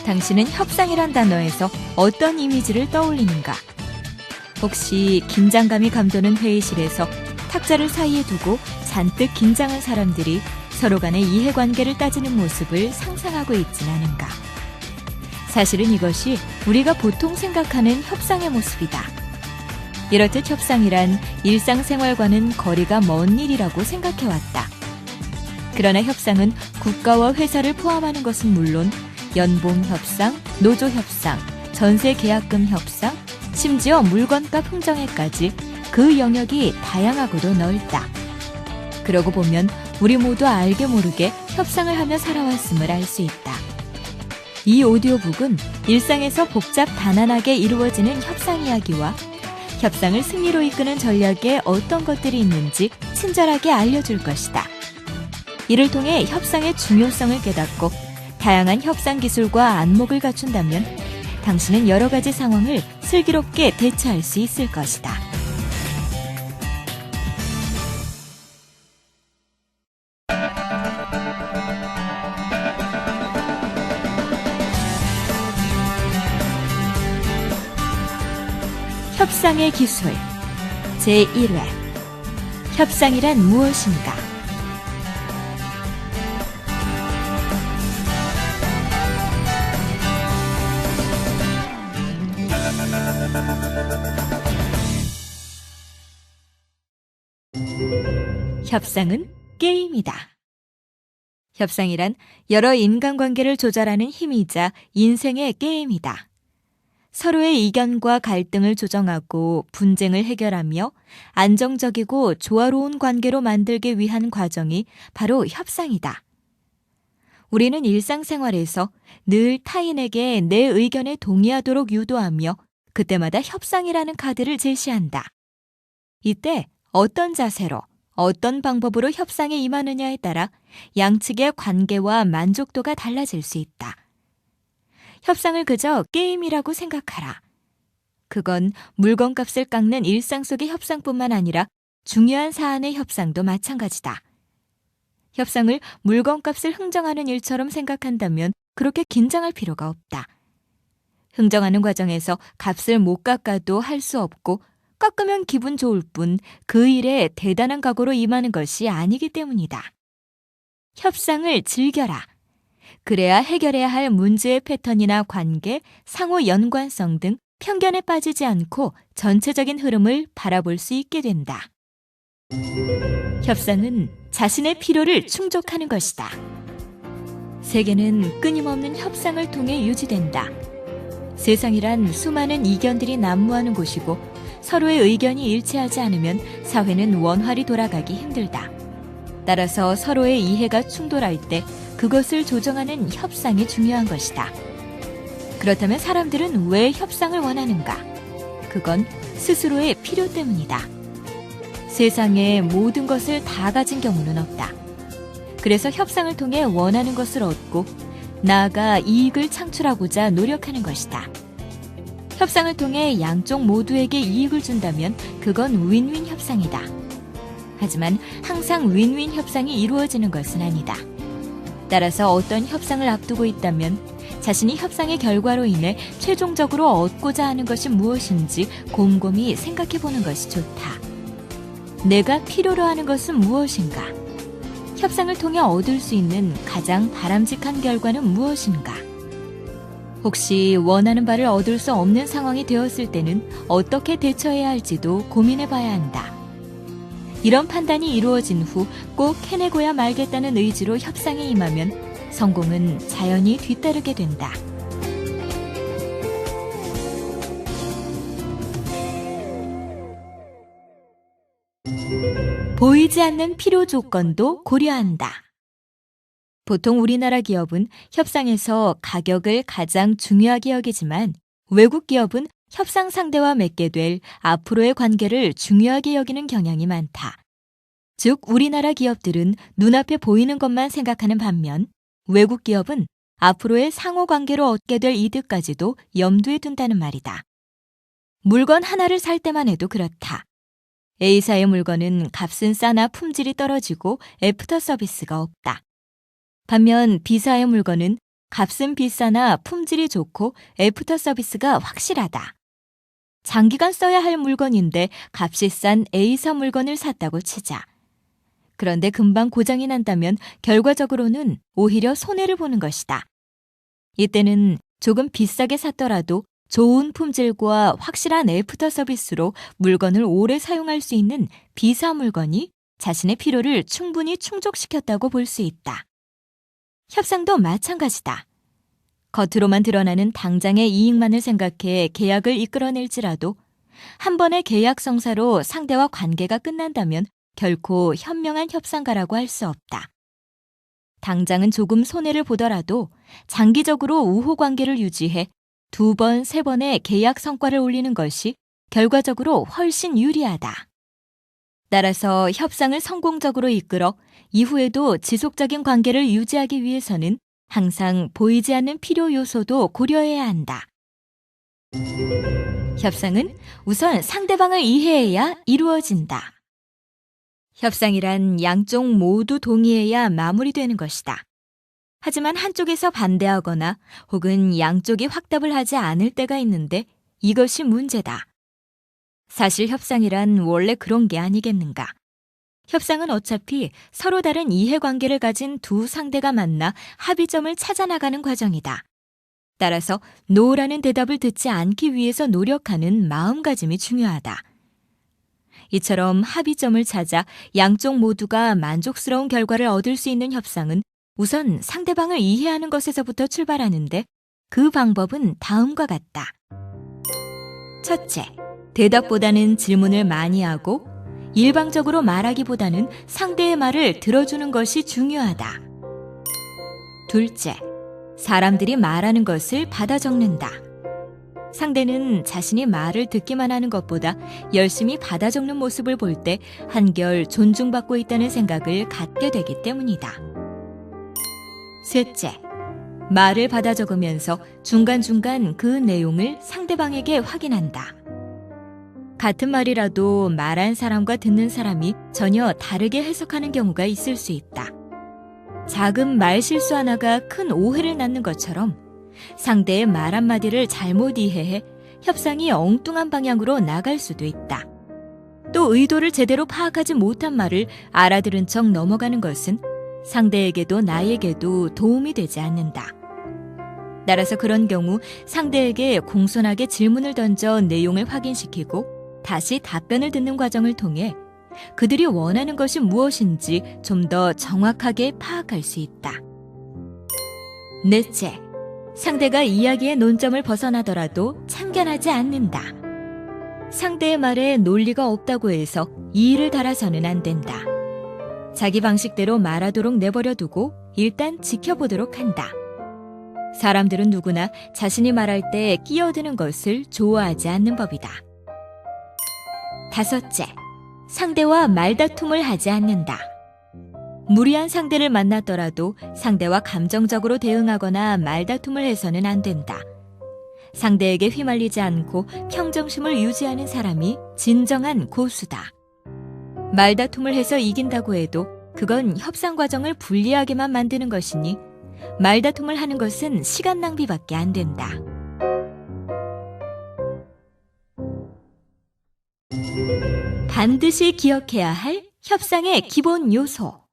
당신은 협상이란 단어에서 어떤 이미지를 떠올리는가? 혹시 긴장감이 감도는 회의실에서 탁자를 사이에 두고 잔뜩 긴장한 사람들이 서로 간의 이해관계를 따지는 모습을 상상하고 있진 않은가? 사실은 이것이 우리가 보통 생각하는 협상의 모습이다. 이렇듯 협상이란 일상생활과는 거리가 먼 일이라고 생각해왔다. 그러나 협상은 국가와 회사를 포함하는 것은 물론 연봉 협상, 노조 협상, 전세 계약금 협상, 심지어 물건값 흥정에까지 그 영역이 다양하고도 넓다. 그러고 보면 우리 모두 알게 모르게 협상을 하며 살아왔음을 알 수 있다. 이 오디오북은 일상에서 복잡 단안하게 이루어지는 협상 이야기와 협상을 승리로 이끄는 전략에 어떤 것들이 있는지 친절하게 알려줄 것이다. 이를 통해 협상의 중요성을 깨닫고 다양한 협상 기술과 안목을 갖춘다면 당신은 여러 가지 상황을 슬기롭게 대처할 수 있을 것이다. 협상의 기술 제1회 협상이란 무엇인가? 협상은 게임이다. 협상이란 여러 인간관계를 조절하는 힘이자 인생의 게임이다. 서로의 이견과 갈등을 조정하고 분쟁을 해결하며 안정적이고 조화로운 관계로 만들기 위한 과정이 바로 협상이다. 우리는 일상생활에서 늘 타인에게 내 의견에 동의하도록 유도하며 그때마다 협상이라는 카드를 제시한다. 이때 어떤 자세로, 어떤 방법으로 협상에 임하느냐에 따라 양측의 관계와 만족도가 달라질 수 있다. 협상을 그저 게임이라고 생각하라. 그건 물건값을 깎는 일상 속의 협상뿐만 아니라 중요한 사안의 협상도 마찬가지다. 협상을 물건값을 흥정하는 일처럼 생각한다면 그렇게 긴장할 필요가 없다. 흥정하는 과정에서 값을 못 깎아도 할 수 없고 깎으면 기분 좋을 뿐 그 일에 대단한 각오로 임하는 것이 아니기 때문이다. 협상을 즐겨라. 그래야 해결해야 할 문제의 패턴이나 관계, 상호 연관성 등 편견에 빠지지 않고 전체적인 흐름을 바라볼 수 있게 된다. 협상은 자신의 필요를 충족하는 것이다. 세계는 끊임없는 협상을 통해 유지된다. 세상이란 수많은 이견들이 난무하는 곳이고 서로의 의견이 일치하지 않으면 사회는 원활히 돌아가기 힘들다. 따라서 서로의 이해가 충돌할 때 그것을 조정하는 협상이 중요한 것이다. 그렇다면 사람들은 왜 협상을 원하는가? 그건 스스로의 필요 때문이다. 세상에 모든 것을 다 가진 경우는 없다. 그래서 협상을 통해 원하는 것을 얻고 나아가 이익을 창출하고자 노력하는 것이다. 협상을 통해 양쪽 모두에게 이익을 준다면 그건 윈윈 협상이다. 하지만 항상 윈윈 협상이 이루어지는 것은 아니다. 따라서 어떤 협상을 앞두고 있다면 자신이 협상의 결과로 인해 최종적으로 얻고자 하는 것이 무엇인지 곰곰이 생각해보는 것이 좋다. 내가 필요로 하는 것은 무엇인가? 협상을 통해 얻을 수 있는 가장 바람직한 결과는 무엇인가? 혹시 원하는 바를 얻을 수 없는 상황이 되었을 때는 어떻게 대처해야 할지도 고민해봐야 한다. 이런 판단이 이루어진 후 꼭 해내고야 말겠다는 의지로 협상에 임하면 성공은 자연히 뒤따르게 된다. 보이지 않는 필요 조건도 고려한다. 보통 우리나라 기업은 협상에서 가격을 가장 중요하게 여기지만 외국 기업은 협상 상대와 맺게 될 앞으로의 관계를 중요하게 여기는 경향이 많다. 즉, 우리나라 기업들은 눈앞에 보이는 것만 생각하는 반면 외국 기업은 앞으로의 상호 관계로 얻게 될 이득까지도 염두에 둔다는 말이다. 물건 하나를 살 때만 해도 그렇다. A사의 물건은 값은 싸나 품질이 떨어지고 애프터 서비스가 없다. 반면 B사의 물건은 값은 비싸나 품질이 좋고 애프터 서비스가 확실하다. 장기간 써야 할 물건인데 값이 싼 A사 물건을 샀다고 치자. 그런데 금방 고장이 난다면 결과적으로는 오히려 손해를 보는 것이다. 이때는 조금 비싸게 샀더라도 좋은 품질과 확실한 애프터 서비스로 물건을 오래 사용할 수 있는 B사 물건이 자신의 필요를 충분히 충족시켰다고 볼 수 있다. 협상도 마찬가지다. 겉으로만 드러나는 당장의 이익만을 생각해 계약을 이끌어낼지라도 한 번의 계약 성사로 상대와 관계가 끝난다면 결코 현명한 협상가라고 할 수 없다. 당장은 조금 손해를 보더라도 장기적으로 우호 관계를 유지해 2번, 3번의 계약 성과를 올리는 것이 결과적으로 훨씬 유리하다. 따라서 협상을 성공적으로 이끌어 이후에도 지속적인 관계를 유지하기 위해서는 항상 보이지 않는 필요 요소도 고려해야 한다. 협상은 우선 상대방을 이해해야 이루어진다. 협상이란 양쪽 모두 동의해야 마무리되는 것이다. 하지만 한쪽에서 반대하거나 혹은 양쪽이 확답을 하지 않을 때가 있는데 이것이 문제다. 사실 협상이란 원래 그런 게 아니겠는가. 협상은 어차피 서로 다른 이해관계를 가진 두 상대가 만나 합의점을 찾아나가는 과정이다. 따라서 노라는 대답을 듣지 않기 위해서 노력하는 마음가짐이 중요하다. 이처럼 합의점을 찾아 양쪽 모두가 만족스러운 결과를 얻을 수 있는 협상은 우선 상대방을 이해하는 것에서부터 출발하는데 그 방법은 다음과 같다. 첫째, 대답보다는 질문을 많이 하고 일방적으로 말하기보다는 상대의 말을 들어주는 것이 중요하다. 둘째, 사람들이 말하는 것을 받아 적는다. 상대는 자신이 말을 듣기만 하는 것보다 열심히 받아 적는 모습을 볼 때 한결 존중받고 있다는 생각을 갖게 되기 때문이다. 셋째, 말을 받아 적으면서 중간중간 그 내용을 상대방에게 확인한다. 같은 말이라도 말한 사람과 듣는 사람이 전혀 다르게 해석하는 경우가 있을 수 있다. 작은 말 실수 하나가 큰 오해를 낳는 것처럼 상대의 말 한마디를 잘못 이해해 협상이 엉뚱한 방향으로 나갈 수도 있다. 또 의도를 제대로 파악하지 못한 말을 알아들은 척 넘어가는 것은 상대에게도 나에게도 도움이 되지 않는다. 따라서 그런 경우 상대에게 공손하게 질문을 던져 내용을 확인시키고 다시 답변을 듣는 과정을 통해 그들이 원하는 것이 무엇인지 좀 더 정확하게 파악할 수 있다. 넷째, 상대가 이야기의 논점을 벗어나더라도 참견하지 않는다. 상대의 말에 논리가 없다고 해서 이의를 달아서는 안 된다. 자기 방식대로 말하도록 내버려 두고 일단 지켜보도록 한다. 사람들은 누구나 자신이 말할 때 끼어드는 것을 좋아하지 않는 법이다. 다섯째, 상대와 말다툼을 하지 않는다. 무리한 상대를 만났더라도 상대와 감정적으로 대응하거나 말다툼을 해서는 안 된다. 상대에게 휘말리지 않고 평정심을 유지하는 사람이 진정한 고수다. 말다툼을 해서 이긴다고 해도 그건 협상 과정을 불리하게만 만드는 것이니 말다툼을 하는 것은 시간 낭비밖에 안 된다. 반드시 기억해야 할 협상의 기본 요소.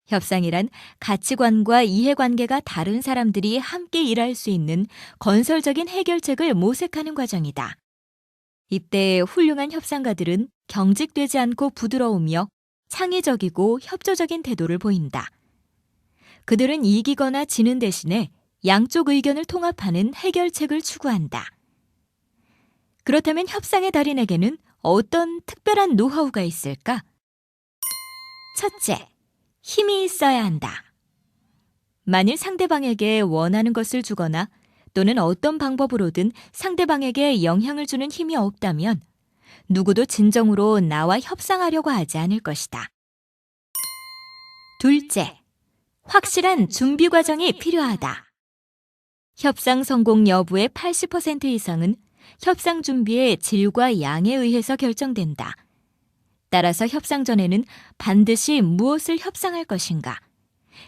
협상이란 가치관과 이해관계가 다른 사람들이 함께 일할 수 있는 건설적인 해결책을 모색하는 과정이다. 이때 훌륭한 협상가들은 경직되지 않고 부드러우며 창의적이고 협조적인 태도를 보인다. 그들은 이기거나 지는 대신에 양쪽 의견을 통합하는 해결책을 추구한다. 그렇다면 협상의 달인에게는 어떤 특별한 노하우가 있을까? 첫째, 힘이 있어야 한다. 만일 상대방에게 원하는 것을 주거나 또는 어떤 방법으로든 상대방에게 영향을 주는 힘이 없다면 누구도 진정으로 나와 협상하려고 하지 않을 것이다. 둘째, 확실한 준비 과정이 필요하다. 협상 성공 여부의 80% 이상은 협상 준비의 질과 양에 의해서 결정된다. 따라서 협상 전에는 반드시 무엇을 협상할 것인가,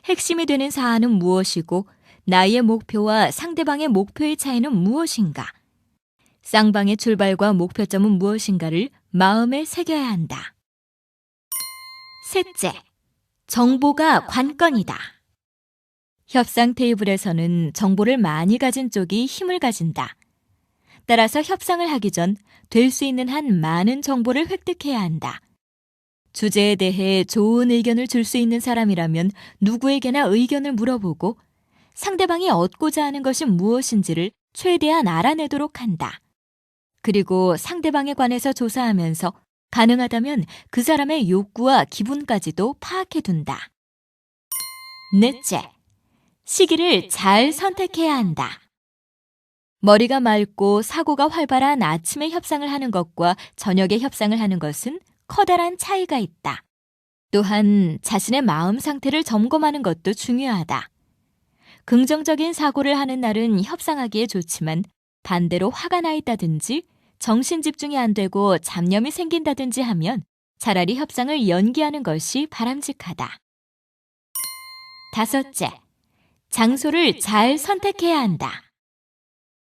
핵심이 되는 사안은 무엇이고 나의 목표와 상대방의 목표의 차이는 무엇인가? 쌍방의 출발과 목표점은 무엇인가를 마음에 새겨야 한다. 셋째, 정보가 관건이다. 협상 테이블에서는 정보를 많이 가진 쪽이 힘을 가진다. 따라서 협상을 하기 전 될 수 있는 한 많은 정보를 획득해야 한다. 주제에 대해 좋은 의견을 줄 수 있는 사람이라면 누구에게나 의견을 물어보고 상대방이 얻고자 하는 것이 무엇인지를 최대한 알아내도록 한다. 그리고 상대방에 관해서 조사하면서 가능하다면 그 사람의 욕구와 기분까지도 파악해둔다. 넷째, 시기를 잘 선택해야 한다. 머리가 맑고 사고가 활발한 아침에 협상을 하는 것과 저녁에 협상을 하는 것은 커다란 차이가 있다. 또한 자신의 마음 상태를 점검하는 것도 중요하다. 긍정적인 사고를 하는 날은 협상하기에 좋지만 반대로 화가 나 있다든지 정신 집중이 안 되고 잡념이 생긴다든지 하면 차라리 협상을 연기하는 것이 바람직하다. 다섯째, 장소를 잘 선택해야 한다.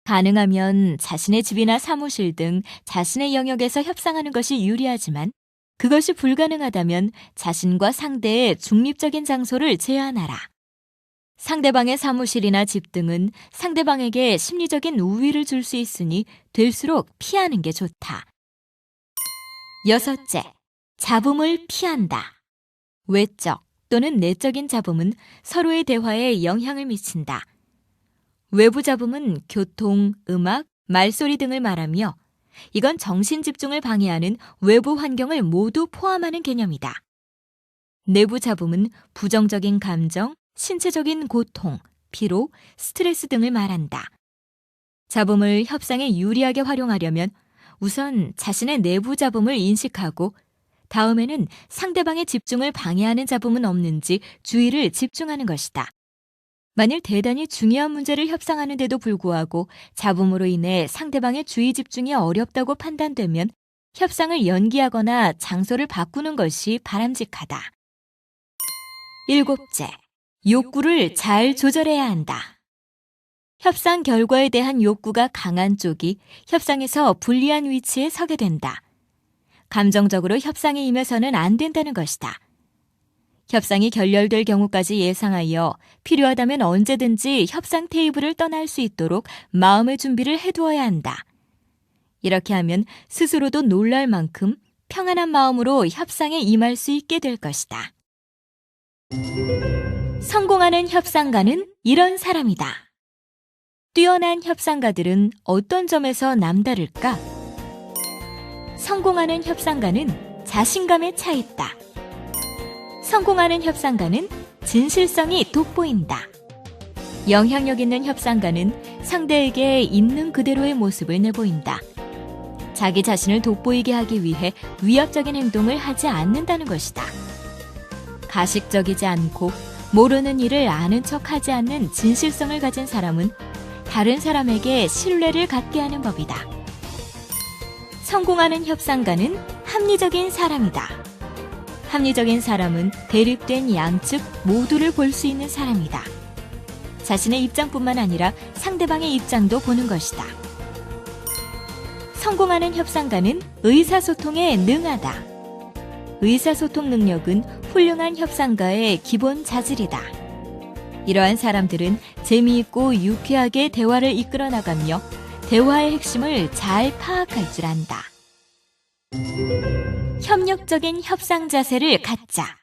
가능하면 자신의 집이나 사무실 등 자신의 영역에서 협상하는 것이 유리하지만 그것이 불가능하다면 자신과 상대의 중립적인 장소를 제한하라. 상대방의 사무실이나 집 등은 상대방에게 심리적인 우위를 줄 수 있으니 될수록 피하는 게 좋다. 여섯째, 잡음을 피한다. 외적 또는 내적인 잡음은 서로의 대화에 영향을 미친다. 외부 잡음은 교통, 음악, 말소리 등을 말하며 이건 정신 집중을 방해하는 외부 환경을 모두 포함하는 개념이다. 내부 잡음은 부정적인 감정, 신체적인 고통, 피로, 스트레스 등을 말한다. 잡음을 협상에 유리하게 활용하려면 우선 자신의 내부 잡음을 인식하고 다음에는 상대방의 집중을 방해하는 잡음은 없는지 주의를 집중하는 것이다. 만일 대단히 중요한 문제를 협상하는데도 불구하고 잡음으로 인해 상대방의 주의 집중이 어렵다고 판단되면 협상을 연기하거나 장소를 바꾸는 것이 바람직하다. 일곱째, 욕구를 잘 조절해야 한다. 협상 결과에 대한 욕구가 강한 쪽이 협상에서 불리한 위치에 서게 된다. 감정적으로 협상에 임해서는 안 된다는 것이다. 협상이 결렬될 경우까지 예상하여 필요하다면 언제든지 협상 테이블을 떠날 수 있도록 마음의 준비를 해두어야 한다. 이렇게 하면 스스로도 놀랄 만큼 평안한 마음으로 협상에 임할 수 있게 될 것이다. 성공하는 협상가는 이런 사람이다. 뛰어난 협상가들은 어떤 점에서 남다를까? 성공하는 협상가는 자신감에 차 있다. 성공하는 협상가는 진실성이 돋보인다. 영향력 있는 협상가는 상대에게 있는 그대로의 모습을 내보인다. 자기 자신을 돋보이게 하기 위해 위압적인 행동을 하지 않는다는 것이다. 가식적이지 않고 모르는 일을 아는 척하지 않는 진실성을 가진 사람은 다른 사람에게 신뢰를 갖게 하는 법이다. 성공하는 협상가는 합리적인 사람이다. 합리적인 사람은 대립된 양측 모두를 볼 수 있는 사람이다. 자신의 입장뿐만 아니라 상대방의 입장도 보는 것이다. 성공하는 협상가는 의사소통에 능하다. 의사소통 능력은 훌륭한 협상가의 기본 자질이다. 이러한 사람들은 재미있고 유쾌하게 대화를 이끌어 나가며 대화의 핵심을 잘 파악할 줄 안다. 협력적인 협상 자세를 갖자.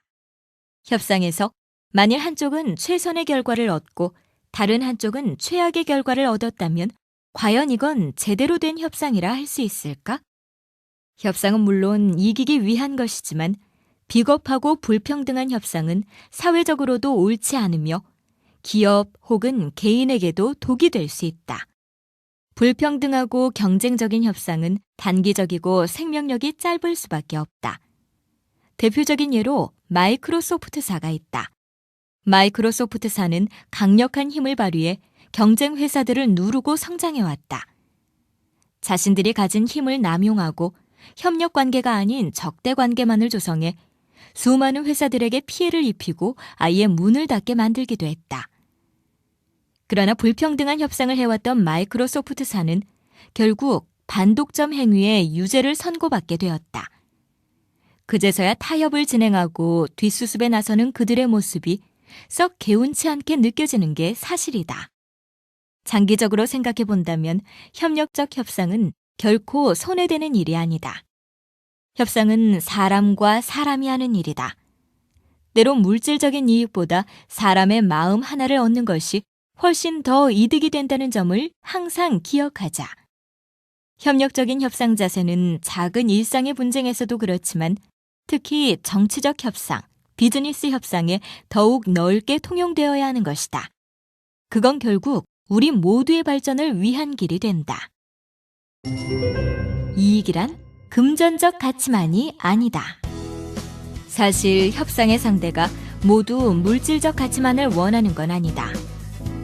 협상에서 만일 한쪽은 최선의 결과를 얻고 다른 한쪽은 최악의 결과를 얻었다면 과연 이건 제대로 된 협상이라 할 수 있을까? 협상은 물론 이기기 위한 것이지만 비겁하고 불평등한 협상은 사회적으로도 옳지 않으며 기업 혹은 개인에게도 독이 될 수 있다. 불평등하고 경쟁적인 협상은 단기적이고 생명력이 짧을 수밖에 없다. 대표적인 예로 마이크로소프트사가 있다. 마이크로소프트사는 강력한 힘을 발휘해 경쟁 회사들을 누르고 성장해왔다. 자신들이 가진 힘을 남용하고 협력 관계가 아닌 적대 관계만을 조성해 수많은 회사들에게 피해를 입히고 아예 문을 닫게 만들기도 했다. 그러나 불평등한 협상을 해왔던 마이크로소프트사는 결국 반독점 행위에 유죄를 선고받게 되었다. 그제서야 타협을 진행하고 뒷수습에 나서는 그들의 모습이 썩 개운치 않게 느껴지는 게 사실이다. 장기적으로 생각해 본다면 협력적 협상은 결코 손해되는 일이 아니다. 협상은 사람과 사람이 하는 일이다. 때로 물질적인 이익보다 사람의 마음 하나를 얻는 것이 훨씬 더 이득이 된다는 점을 항상 기억하자. 협력적인 협상 자세는 작은 일상의 분쟁에서도 그렇지만 특히 정치적 협상, 비즈니스 협상에 더욱 넓게 통용되어야 하는 것이다. 그건 결국 우리 모두의 발전을 위한 길이 된다. 이익이란 금전적 가치만이 아니다. 사실 협상의 상대가 모두 물질적 가치만을 원하는 건 아니다.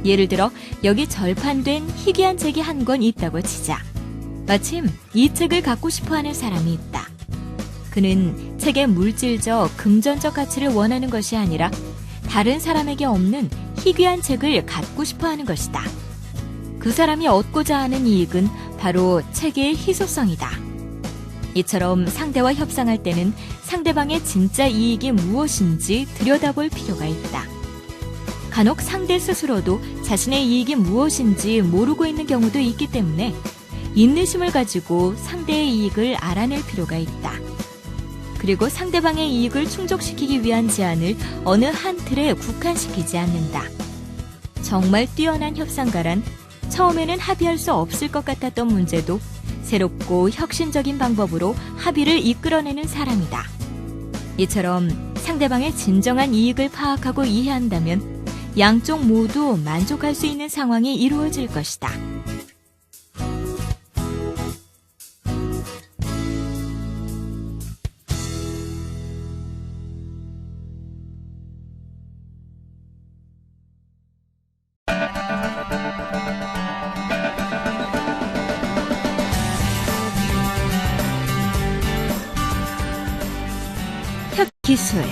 예를 들어 여기 절판된 희귀한 책이 한 권 있다고 치자. 마침 이 책을 갖고 싶어하는 사람이 있다. 그는 책의 물질적, 금전적 가치를 원하는 것이 아니라 다른 사람에게 없는 희귀한 책을 갖고 싶어하는 것이다. 그 사람이 얻고자 하는 이익은 바로 책의 희소성이다. 이처럼 상대와 협상할 때는 상대방의 진짜 이익이 무엇인지 들여다볼 필요가 있다. 간혹 상대 스스로도 자신의 이익이 무엇인지 모르고 있는 경우도 있기 때문에 인내심을 가지고 상대의 이익을 알아낼 필요가 있다. 그리고 상대방의 이익을 충족시키기 위한 제안을 어느 한 틀에 국한시키지 않는다. 정말 뛰어난 협상가란 처음에는 합의할 수 없을 것 같았던 문제도 새롭고 혁신적인 방법으로 합의를 이끌어내는 사람이다. 이처럼 상대방의 진정한 이익을 파악하고 이해한다면 양쪽 모두 만족할 수 있는 상황이 이루어질 것이다. 협기술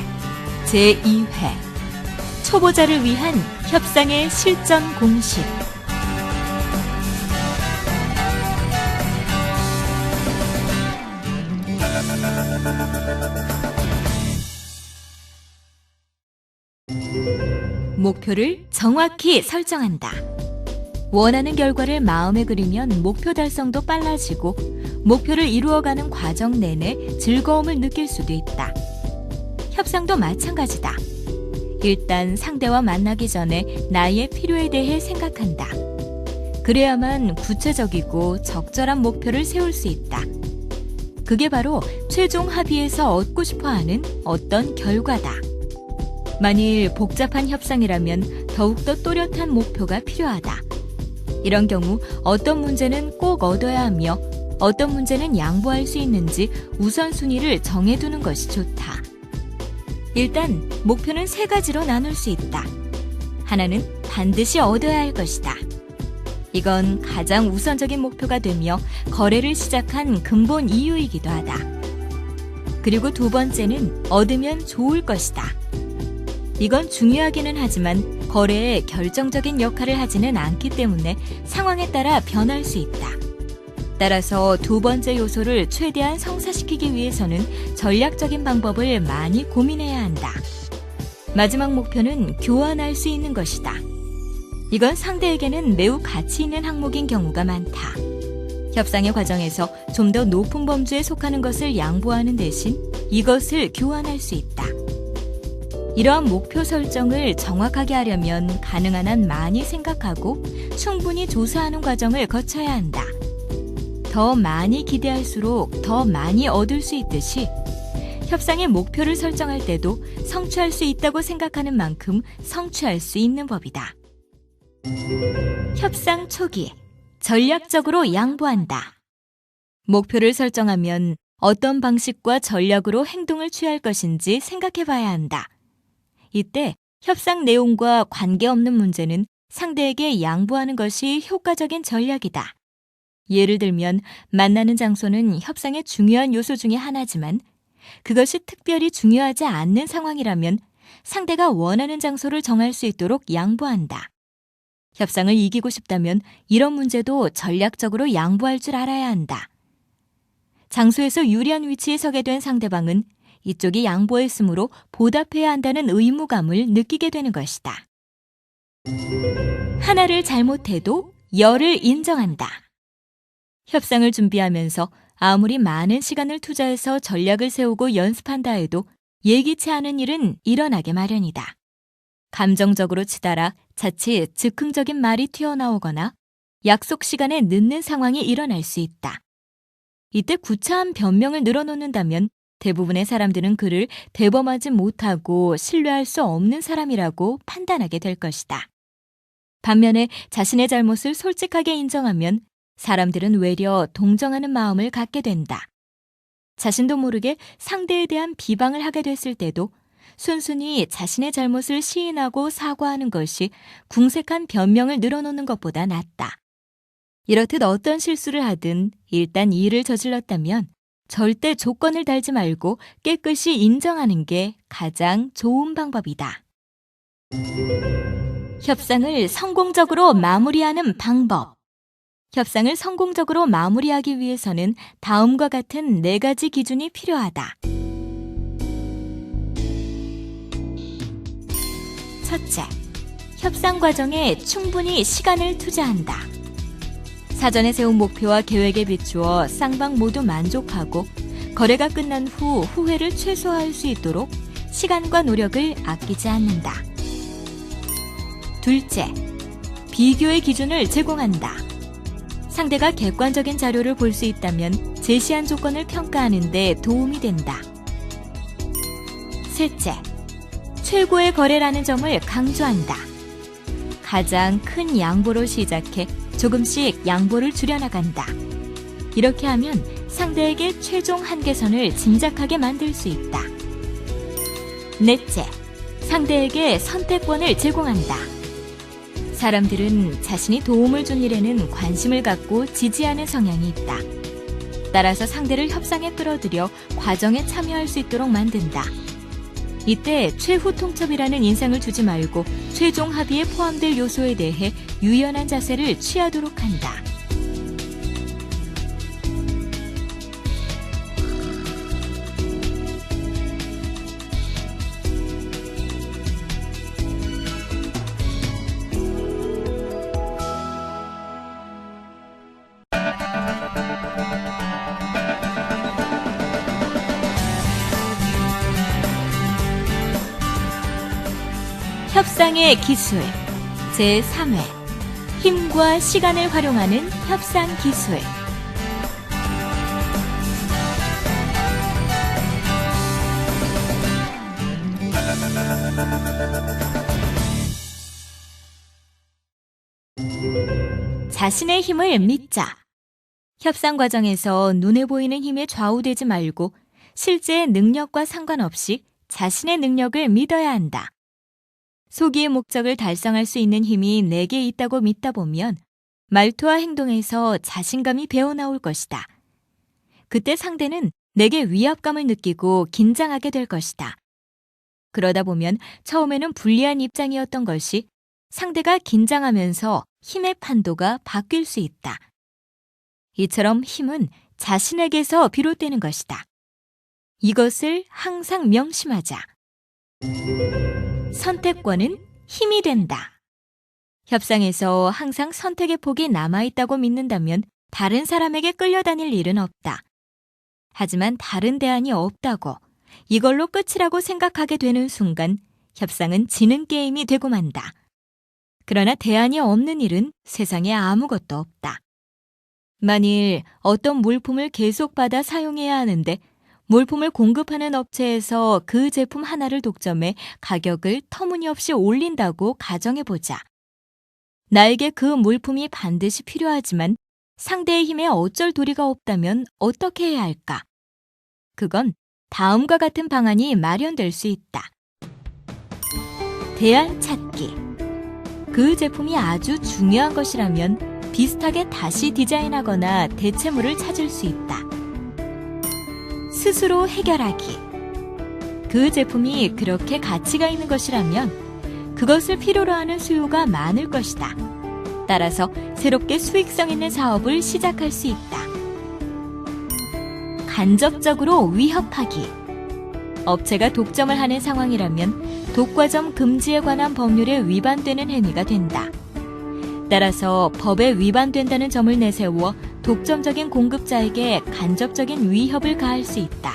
제2회 초보자를 위한 협상의 실전 공식. 목표를 정확히 설정한다. 원하는 결과를 마음에 그리면 목표 달성도 빨라지고 목표를 이루어가는 과정 내내 즐거움을 느낄 수도 있다. 협상도 마찬가지다. 일단 상대와 만나기 전에 나의 필요에 대해 생각한다. 그래야만 구체적이고 적절한 목표를 세울 수 있다. 그게 바로 최종 합의에서 얻고 싶어하는 어떤 결과다. 만일 복잡한 협상이라면 더욱더 또렷한 목표가 필요하다. 이런 경우 어떤 문제는 꼭 얻어야 하며 어떤 문제는 양보할 수 있는지 우선순위를 정해두는 것이 좋다. 일단 목표는 3가지로 나눌 수 있다. 하나는 반드시 얻어야 할 것이다. 이건 가장 우선적인 목표가 되며 거래를 시작한 근본 이유이기도 하다. 그리고 2번째는 얻으면 좋을 것이다. 이건 중요하기는 하지만 거래에 결정적인 역할을 하지는 않기 때문에 상황에 따라 변할 수 있다. 따라서 2번째 요소를 최대한 성사시키기 위해서는 전략적인 방법을 많이 고민해야 한다. 마지막 목표는 교환할 수 있는 것이다. 이건 상대에게는 매우 가치 있는 항목인 경우가 많다. 협상의 과정에서 좀 더 높은 범주에 속하는 것을 양보하는 대신 이것을 교환할 수 있다. 이러한 목표 설정을 정확하게 하려면 가능한 한 많이 생각하고 충분히 조사하는 과정을 거쳐야 한다. 더 많이 기대할수록 더 많이 얻을 수 있듯이 협상의 목표를 설정할 때도 성취할 수 있다고 생각하는 만큼 성취할 수 있는 법이다. 협상 초기, 전략적으로 양보한다. 목표를 설정하면 어떤 방식과 전략으로 행동을 취할 것인지 생각해 봐야 한다. 이때 협상 내용과 관계없는 문제는 상대에게 양보하는 것이 효과적인 전략이다. 예를 들면 만나는 장소는 협상의 중요한 요소 중에 하나지만 그것이 특별히 중요하지 않는 상황이라면 상대가 원하는 장소를 정할 수 있도록 양보한다. 협상을 이기고 싶다면 이런 문제도 전략적으로 양보할 줄 알아야 한다. 장소에서 유리한 위치에 서게 된 상대방은 이쪽이 양보했으므로 보답해야 한다는 의무감을 느끼게 되는 것이다. 하나를 잘못해도 열을 인정한다. 협상을 준비하면서 아무리 많은 시간을 투자해서 전략을 세우고 연습한다 해도 예기치 않은 일은 일어나게 마련이다. 감정적으로 치달아 자칫 즉흥적인 말이 튀어나오거나 약속 시간에 늦는 상황이 일어날 수 있다. 이때 구차한 변명을 늘어놓는다면 대부분의 사람들은 그를 대범하지 못하고 신뢰할 수 없는 사람이라고 판단하게 될 것이다. 반면에 자신의 잘못을 솔직하게 인정하면 사람들은 외려 동정하는 마음을 갖게 된다. 자신도 모르게 상대에 대한 비방을 하게 됐을 때도 순순히 자신의 잘못을 시인하고 사과하는 것이 궁색한 변명을 늘어놓는 것보다 낫다. 이렇듯 어떤 실수를 하든 일단 일을 저질렀다면 절대 조건을 달지 말고 깨끗이 인정하는 게 가장 좋은 방법이다. 협상을 성공적으로 마무리하는 방법. 협상을 성공적으로 마무리하기 위해서는 다음과 같은 4가지 기준이 필요하다. 첫째, 협상 과정에 충분히 시간을 투자한다. 사전에 세운 목표와 계획에 비추어 쌍방 모두 만족하고 거래가 끝난 후 후회를 최소화할 수 있도록 시간과 노력을 아끼지 않는다. 둘째, 비교의 기준을 제공한다. 상대가 객관적인 자료를 볼 수 있다면 제시한 조건을 평가하는 데 도움이 된다. 셋째, 최고의 거래라는 점을 강조한다. 가장 큰 양보로 시작해 조금씩 양보를 줄여나간다. 이렇게 하면 상대에게 최종 한계선을 짐작하게 만들 수 있다. 넷째, 상대에게 선택권을 제공한다. 사람들은 자신이 도움을 준 일에는 관심을 갖고 지지하는 성향이 있다. 따라서 상대를 협상에 끌어들여 과정에 참여할 수 있도록 만든다. 이때 최후 통첩이라는 인상을 주지 말고 최종 합의에 포함될 요소에 대해 유연한 자세를 취하도록 한다. 협상의 기술 제3회 힘과 시간을 활용하는 협상 기술. 자신의 힘을 믿자. 협상 과정에서 눈에 보이는 힘에 좌우되지 말고 실제 능력과 상관없이 자신의 능력을 믿어야 한다. 소기의 목적을 달성할 수 있는 힘이 내게 있다고 믿다 보면 말투와 행동에서 자신감이 배어나올 것이다. 그때 상대는 내게 위압감을 느끼고 긴장하게 될 것이다. 그러다 보면 처음에는 불리한 입장이었던 것이 상대가 긴장하면서 힘의 판도가 바뀔 수 있다. 이처럼 힘은 자신에게서 비롯되는 것이다. 이것을 항상 명심하자. 선택권은 힘이 된다. 협상에서 항상 선택의 폭이 남아있다고 믿는다면 다른 사람에게 끌려다닐 일은 없다. 하지만 다른 대안이 없다고 이걸로 끝이라고 생각하게 되는 순간 협상은 지는 게임이 되고 만다. 그러나 대안이 없는 일은 세상에 아무것도 없다. 만일 어떤 물품을 계속 받아 사용해야 하는데 물품을 공급하는 업체에서 그 제품 하나를 독점해 가격을 터무니없이 올린다고 가정해보자. 나에게 그 물품이 반드시 필요하지만 상대의 힘에 어쩔 도리가 없다면 어떻게 해야 할까? 그건 다음과 같은 방안이 마련될 수 있다. 대안 찾기. 그 제품이 아주 중요한 것이라면 비슷하게 다시 디자인하거나 대체물을 찾을 수 있다. 스스로 해결하기. 그 제품이 그렇게 가치가 있는 것이라면 그것을 필요로 하는 수요가 많을 것이다. 따라서 새롭게 수익성 있는 사업을 시작할 수 있다. 간접적으로 위협하기. 업체가 독점을 하는 상황이라면 독과점 금지에 관한 법률에 위반되는 행위가 된다. 따라서 법에 위반된다는 점을 내세워 독점적인 공급자에게 간접적인 위협을 가할 수 있다.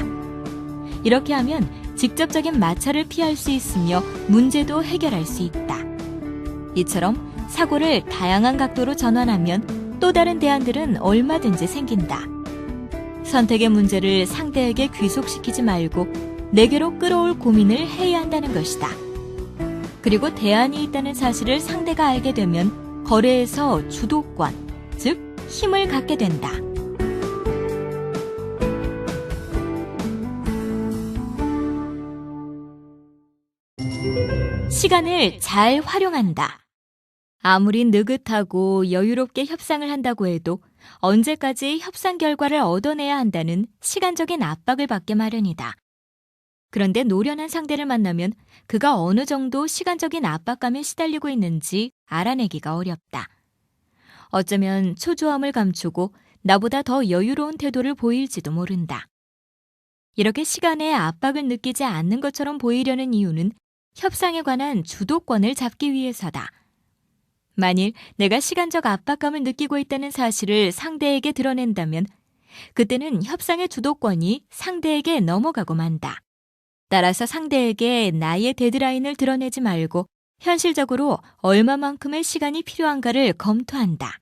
이렇게 하면 직접적인 마찰을 피할 수 있으며 문제도 해결할 수 있다. 이처럼 사고를 다양한 각도로 전환하면 또 다른 대안들은 얼마든지 생긴다. 선택의 문제를 상대에게 귀속시키지 말고 내게로 끌어올 고민을 해야 한다는 것이다. 그리고 대안이 있다는 사실을 상대가 알게 되면 거래에서 주도권, 즉 힘을 갖게 된다. 시간을 잘 활용한다. 아무리 느긋하고 여유롭게 협상을 한다고 해도 언제까지 협상 결과를 얻어내야 한다는 시간적인 압박을 받게 마련이다. 그런데 노련한 상대를 만나면 그가 어느 정도 시간적인 압박감에 시달리고 있는지 알아내기가 어렵다. 어쩌면 초조함을 감추고 나보다 더 여유로운 태도를 보일지도 모른다. 이렇게 시간에 압박을 느끼지 않는 것처럼 보이려는 이유는 협상에 관한 주도권을 잡기 위해서다. 만일 내가 시간적 압박감을 느끼고 있다는 사실을 상대에게 드러낸다면 그때는 협상의 주도권이 상대에게 넘어가고 만다. 따라서 상대에게 나의 데드라인을 드러내지 말고 현실적으로 얼마만큼의 시간이 필요한가를 검토한다.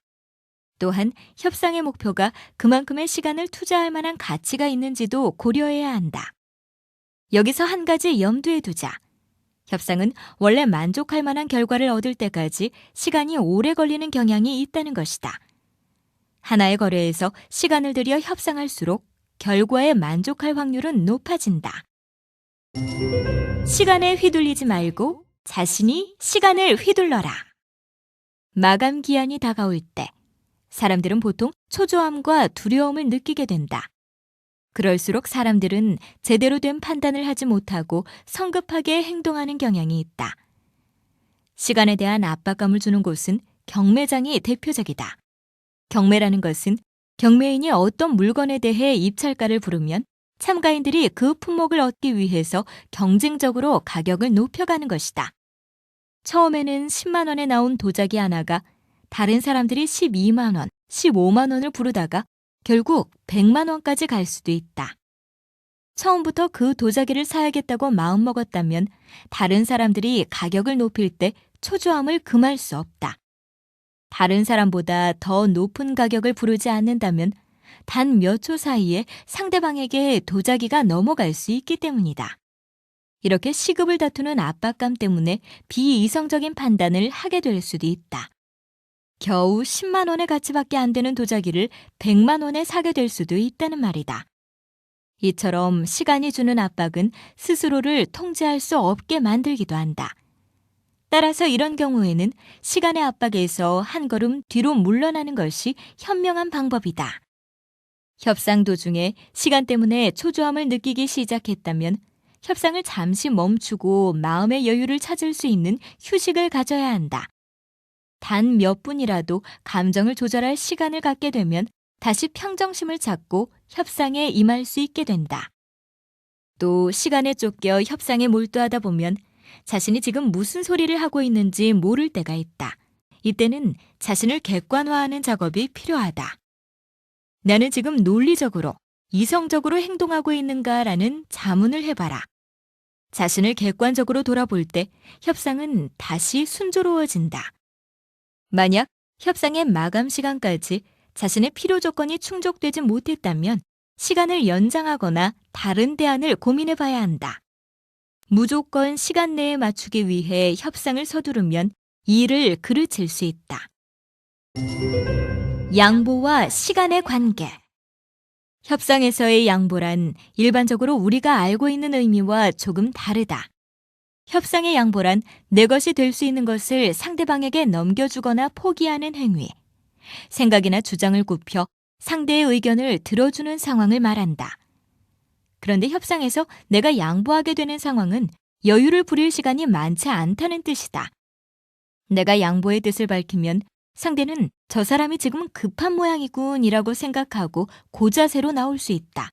또한 협상의 목표가 그만큼의 시간을 투자할 만한 가치가 있는지도 고려해야 한다. 여기서 한 가지 염두에 두자. 협상은 원래 만족할 만한 결과를 얻을 때까지 시간이 오래 걸리는 경향이 있다는 것이다. 하나의 거래에서 시간을 들여 협상할수록 결과에 만족할 확률은 높아진다. 시간에 휘둘리지 말고 자신이 시간을 휘둘러라. 마감 기한이 다가올 때 사람들은 보통 초조함과 두려움을 느끼게 된다. 그럴수록 사람들은 제대로 된 판단을 하지 못하고 성급하게 행동하는 경향이 있다. 시간에 대한 압박감을 주는 곳은 경매장이 대표적이다. 경매라는 것은 경매인이 어떤 물건에 대해 입찰가를 부르면 참가인들이 그 품목을 얻기 위해서 경쟁적으로 가격을 높여가는 것이다. 처음에는 10만 원에 나온 도자기 하나가 다른 사람들이 12만 원, 15만 원을 부르다가 결국 100만 원까지 갈 수도 있다. 처음부터 그 도자기를 사야겠다고 마음먹었다면 다른 사람들이 가격을 높일 때 초조함을 금할 수 없다. 다른 사람보다 더 높은 가격을 부르지 않는다면 단 몇 초 사이에 상대방에게 도자기가 넘어갈 수 있기 때문이다. 이렇게 시급을 다투는 압박감 때문에 비이성적인 판단을 하게 될 수도 있다. 겨우 10만 원의 가치밖에 안 되는 도자기를 100만 원에 사게 될 수도 있다는 말이다. 이처럼 시간이 주는 압박은 스스로를 통제할 수 없게 만들기도 한다. 따라서 이런 경우에는 시간의 압박에서 한 걸음 뒤로 물러나는 것이 현명한 방법이다. 협상 도중에 시간 때문에 초조함을 느끼기 시작했다면 협상을 잠시 멈추고 마음의 여유를 찾을 수 있는 휴식을 가져야 한다. 단 몇 분이라도 감정을 조절할 시간을 갖게 되면 다시 평정심을 찾고 협상에 임할 수 있게 된다. 또 시간에 쫓겨 협상에 몰두하다 보면 자신이 지금 무슨 소리를 하고 있는지 모를 때가 있다. 이때는 자신을 객관화하는 작업이 필요하다. 나는 지금 논리적으로, 이성적으로 행동하고 있는가라는 자문을 해봐라. 자신을 객관적으로 돌아볼 때 협상은 다시 순조로워진다. 만약 협상의 마감 시간까지 자신의 필요 조건이 충족되지 못했다면 시간을 연장하거나 다른 대안을 고민해 봐야 한다. 무조건 시간 내에 맞추기 위해 협상을 서두르면 일을 그르칠 수 있다. 양보와 시간의 관계. 협상에서의 양보란 일반적으로 우리가 알고 있는 의미와 조금 다르다. 협상의 양보란 내 것이 될 수 있는 것을 상대방에게 넘겨주거나 포기하는 행위, 생각이나 주장을 굽혀 상대의 의견을 들어주는 상황을 말한다. 그런데 협상에서 내가 양보하게 되는 상황은 여유를 부릴 시간이 많지 않다는 뜻이다. 내가 양보의 뜻을 밝히면 상대는 저 사람이 지금 급한 모양이군이라고 생각하고 고자세로 나올 수 있다.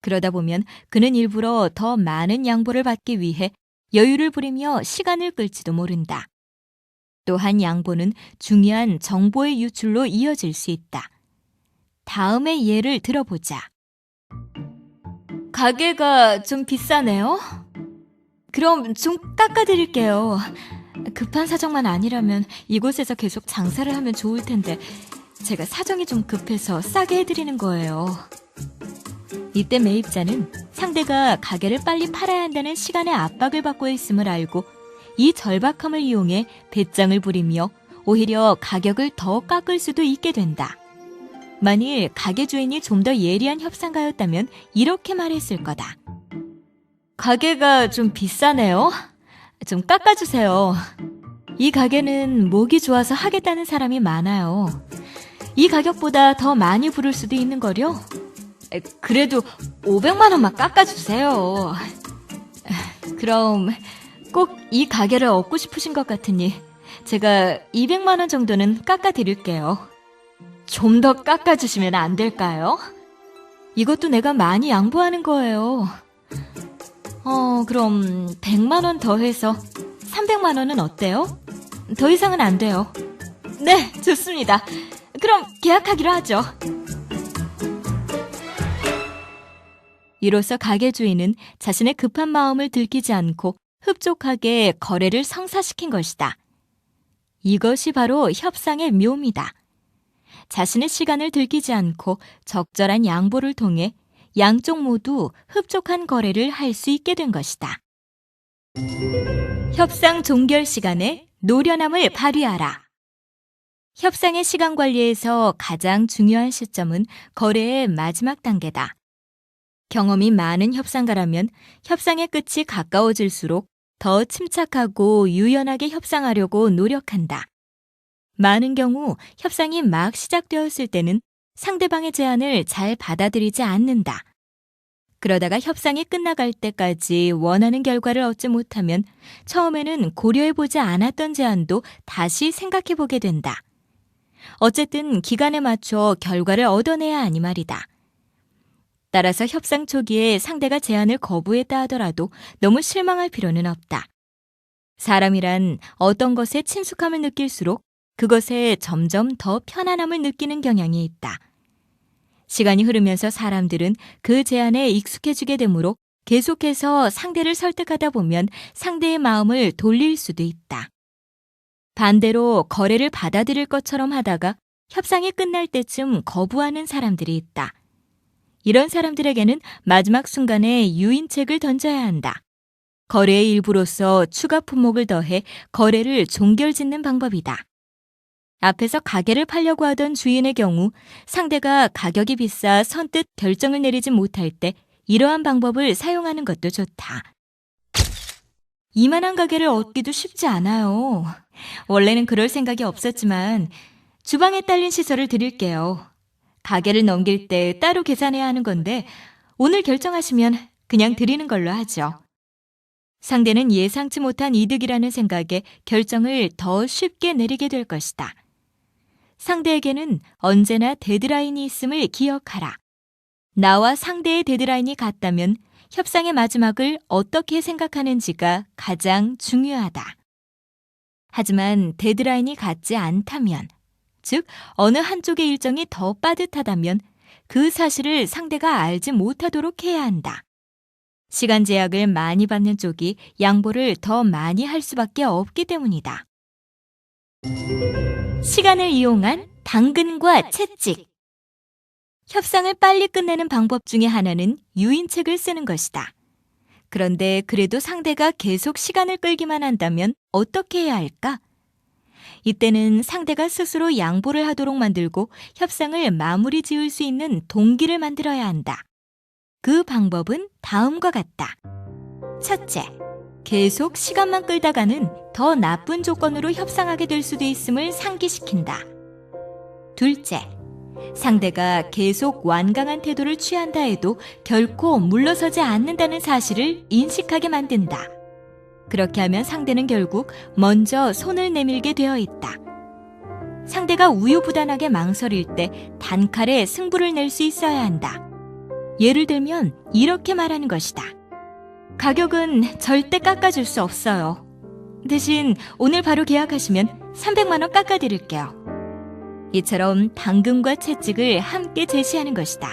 그러다 보면 그는 일부러 더 많은 양보를 받기 위해 여유를 부리며 시간을 끌지도 모른다. 또한 양보는 중요한 정보의 유출로 이어질 수 있다. 다음의 예를 들어보자. 가게가 좀 비싸네요? 그럼 좀 깎아드릴게요. 급한 사정만 아니라면 이곳에서 계속 장사를 하면 좋을 텐데 제가 사정이 좀 급해서 싸게 해드리는 거예요. 이때 매입자는 상대가 가게를 빨리 팔아야 한다는 시간의 압박을 받고 있음을 알고 이 절박함을 이용해 배짱을 부리며 오히려 가격을 더 깎을 수도 있게 된다. 만일 가게 주인이 좀 더 예리한 협상가였다면 이렇게 말했을 거다. 가게가 좀 비싸네요. 좀 깎아주세요. 이 가게는 목이 좋아서 하겠다는 사람이 많아요. 이 가격보다 더 많이 부를 수도 있는 거려? 그래도 500만 원만 깎아주세요. 그럼 꼭 이 가게를 얻고 싶으신 것 같으니 제가 200만 원 정도는 깎아드릴게요. 좀 더 깎아주시면 안 될까요? 이것도 내가 많이 양보하는 거예요. 그럼 100만 원 더해서 300만 원은 어때요? 더 이상은 안 돼요. 네, 좋습니다. 그럼 계약하기로 하죠. 이로써 가게 주인은 자신의 급한 마음을 들키지 않고 흡족하게 거래를 성사시킨 것이다. 이것이 바로 협상의 묘미다. 자신의 시간을 들키지 않고 적절한 양보를 통해 양쪽 모두 흡족한 거래를 할 수 있게 된 것이다. 협상 종결 시간에 노련함을 발휘하라. 협상의 시간 관리에서 가장 중요한 시점은 거래의 마지막 단계다. 경험이 많은 협상가라면 협상의 끝이 가까워질수록 더 침착하고 유연하게 협상하려고 노력한다. 많은 경우 협상이 막 시작되었을 때는 상대방의 제안을 잘 받아들이지 않는다. 그러다가 협상이 끝나갈 때까지 원하는 결과를 얻지 못하면 처음에는 고려해보지 않았던 제안도 다시 생각해보게 된다. 어쨌든 기간에 맞춰 결과를 얻어내야 하니 말이다. 따라서 협상 초기에 상대가 제안을 거부했다 하더라도 너무 실망할 필요는 없다. 사람이란 어떤 것에 친숙함을 느낄수록 그것에 점점 더 편안함을 느끼는 경향이 있다. 시간이 흐르면서 사람들은 그 제안에 익숙해지게 되므로 계속해서 상대를 설득하다 보면 상대의 마음을 돌릴 수도 있다. 반대로 거래를 받아들일 것처럼 하다가 협상이 끝날 때쯤 거부하는 사람들이 있다. 이런 사람들에게는 마지막 순간에 유인책을 던져야 한다. 거래의 일부로서 추가 품목을 더해 거래를 종결짓는 방법이다. 앞에서 가게를 팔려고 하던 주인의 경우 상대가 가격이 비싸 선뜻 결정을 내리지 못할 때 이러한 방법을 사용하는 것도 좋다. 이만한 가게를 얻기도 쉽지 않아요. 원래는 그럴 생각이 없었지만 주방에 딸린 시설을 드릴게요. 가게를 넘길 때 따로 계산해야 하는 건데 오늘 결정하시면 그냥 드리는 걸로 하죠. 상대는 예상치 못한 이득이라는 생각에 결정을 더 쉽게 내리게 될 것이다. 상대에게는 언제나 데드라인이 있음을 기억하라. 나와 상대의 데드라인이 같다면 협상의 마지막을 어떻게 생각하는지가 가장 중요하다. 하지만 데드라인이 같지 않다면, 즉 어느 한쪽의 일정이 더 빠듯하다면 그 사실을 상대가 알지 못하도록 해야 한다. 시간 제약을 많이 받는 쪽이 양보를 더 많이 할 수밖에 없기 때문이다. 시간을 이용한 당근과 채찍. 협상을 빨리 끝내는 방법 중에 하나는 유인책을 쓰는 것이다. 그런데 그래도 상대가 계속 시간을 끌기만 한다면 어떻게 해야 할까? 이때는 상대가 스스로 양보를 하도록 만들고 협상을 마무리 지을 수 있는 동기를 만들어야 한다. 그 방법은 다음과 같다. 첫째, 계속 시간만 끌다가는 더 나쁜 조건으로 협상하게 될 수도 있음을 상기시킨다. 둘째, 상대가 계속 완강한 태도를 취한다 해도 결코 물러서지 않는다는 사실을 인식하게 만든다. 그렇게 하면 상대는 결국 먼저 손을 내밀게 되어 있다. 상대가 우유부단하게 망설일 때 단칼에 승부를 낼 수 있어야 한다. 예를 들면 이렇게 말하는 것이다. 가격은 절대 깎아줄 수 없어요. 대신 오늘 바로 계약하시면 300만 원 깎아드릴게요. 이처럼 당근과 채찍을 함께 제시하는 것이다.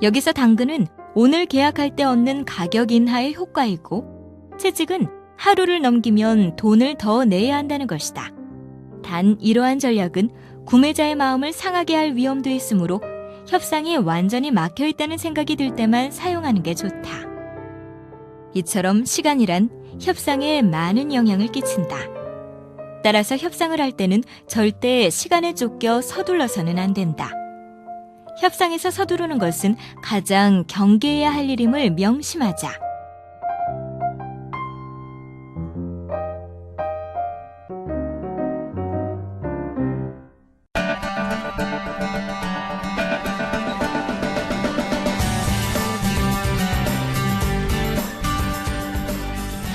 여기서 당근은 오늘 계약할 때 얻는 가격 인하의 효과이고, 채찍은 하루를 넘기면 돈을 더 내야 한다는 것이다. 단 이러한 전략은 구매자의 마음을 상하게 할 위험도 있으므로 협상이 완전히 막혀 있다는 생각이 들 때만 사용하는 게 좋다. 이처럼 시간이란 협상에 많은 영향을 끼친다. 따라서 협상을 할 때는 절대 시간에 쫓겨 서둘러서는 안 된다. 협상에서 서두르는 것은 가장 경계해야 할 일임을 명심하자.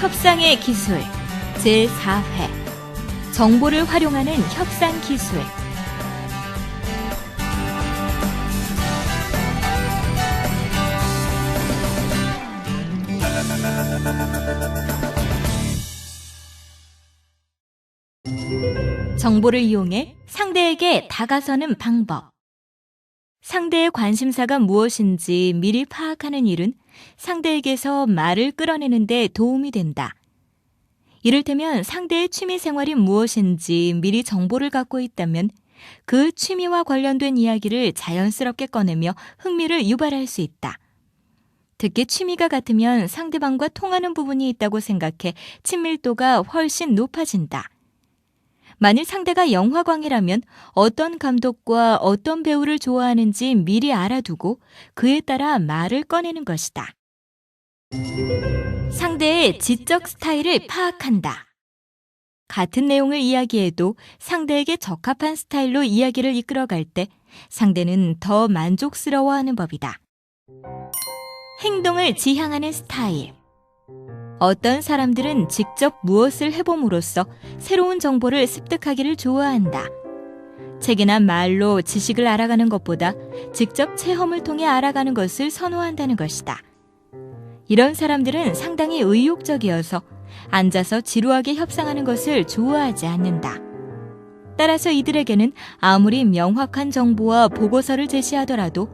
협상의 기술 제4회 정보를 활용하는 협상 기술. 정보를 이용해 상대에게 다가서는 방법. 상대의 관심사가 무엇인지 미리 파악하는 일은 상대에게서 말을 끌어내는 데 도움이 된다. 이를테면 상대의 취미 생활이 무엇인지 미리 정보를 갖고 있다면 그 취미와 관련된 이야기를 자연스럽게 꺼내며 흥미를 유발할 수 있다. 특히 취미가 같으면 상대방과 통하는 부분이 있다고 생각해 친밀도가 훨씬 높아진다. 만일 상대가 영화광이라면 어떤 감독과 어떤 배우를 좋아하는지 미리 알아두고 그에 따라 말을 꺼내는 것이다. 상대의 지적 스타일을 파악한다. 같은 내용을 이야기해도 상대에게 적합한 스타일로 이야기를 이끌어갈 때 상대는 더 만족스러워하는 법이다. 행동을 지향하는 스타일. 어떤 사람들은 직접 무엇을 해봄으로써 새로운 정보를 습득하기를 좋아한다. 책이나 말로 지식을 알아가는 것보다 직접 체험을 통해 알아가는 것을 선호한다는 것이다. 이런 사람들은 상당히 의욕적이어서 앉아서 지루하게 협상하는 것을 좋아하지 않는다. 따라서 이들에게는 아무리 명확한 정보와 보고서를 제시하더라도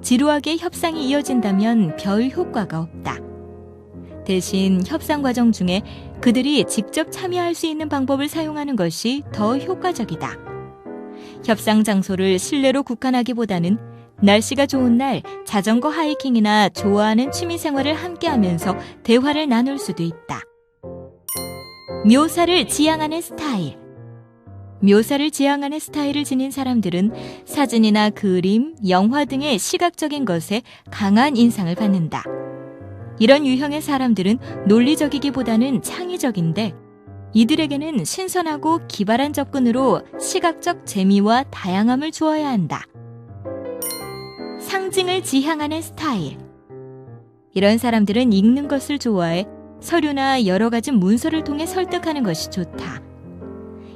지루하게 협상이 이어진다면 별 효과가 없다. 대신 협상 과정 중에 그들이 직접 참여할 수 있는 방법을 사용하는 것이 더 효과적이다. 협상 장소를 실내로 국한하기보다는 날씨가 좋은 날 자전거 하이킹이나 좋아하는 취미 생활을 함께 하면서 대화를 나눌 수도 있다. 묘사를 지향하는 스타일. 묘사를 지향하는 스타일을 지닌 사람들은 사진이나 그림, 영화 등의 시각적인 것에 강한 인상을 받는다. 이런 유형의 사람들은 논리적이기보다는 창의적인데 이들에게는 신선하고 기발한 접근으로 시각적 재미와 다양함을 주어야 한다. 상징을 지향하는 스타일. 이런 사람들은 읽는 것을 좋아해 서류나 여러 가지 문서를 통해 설득하는 것이 좋다.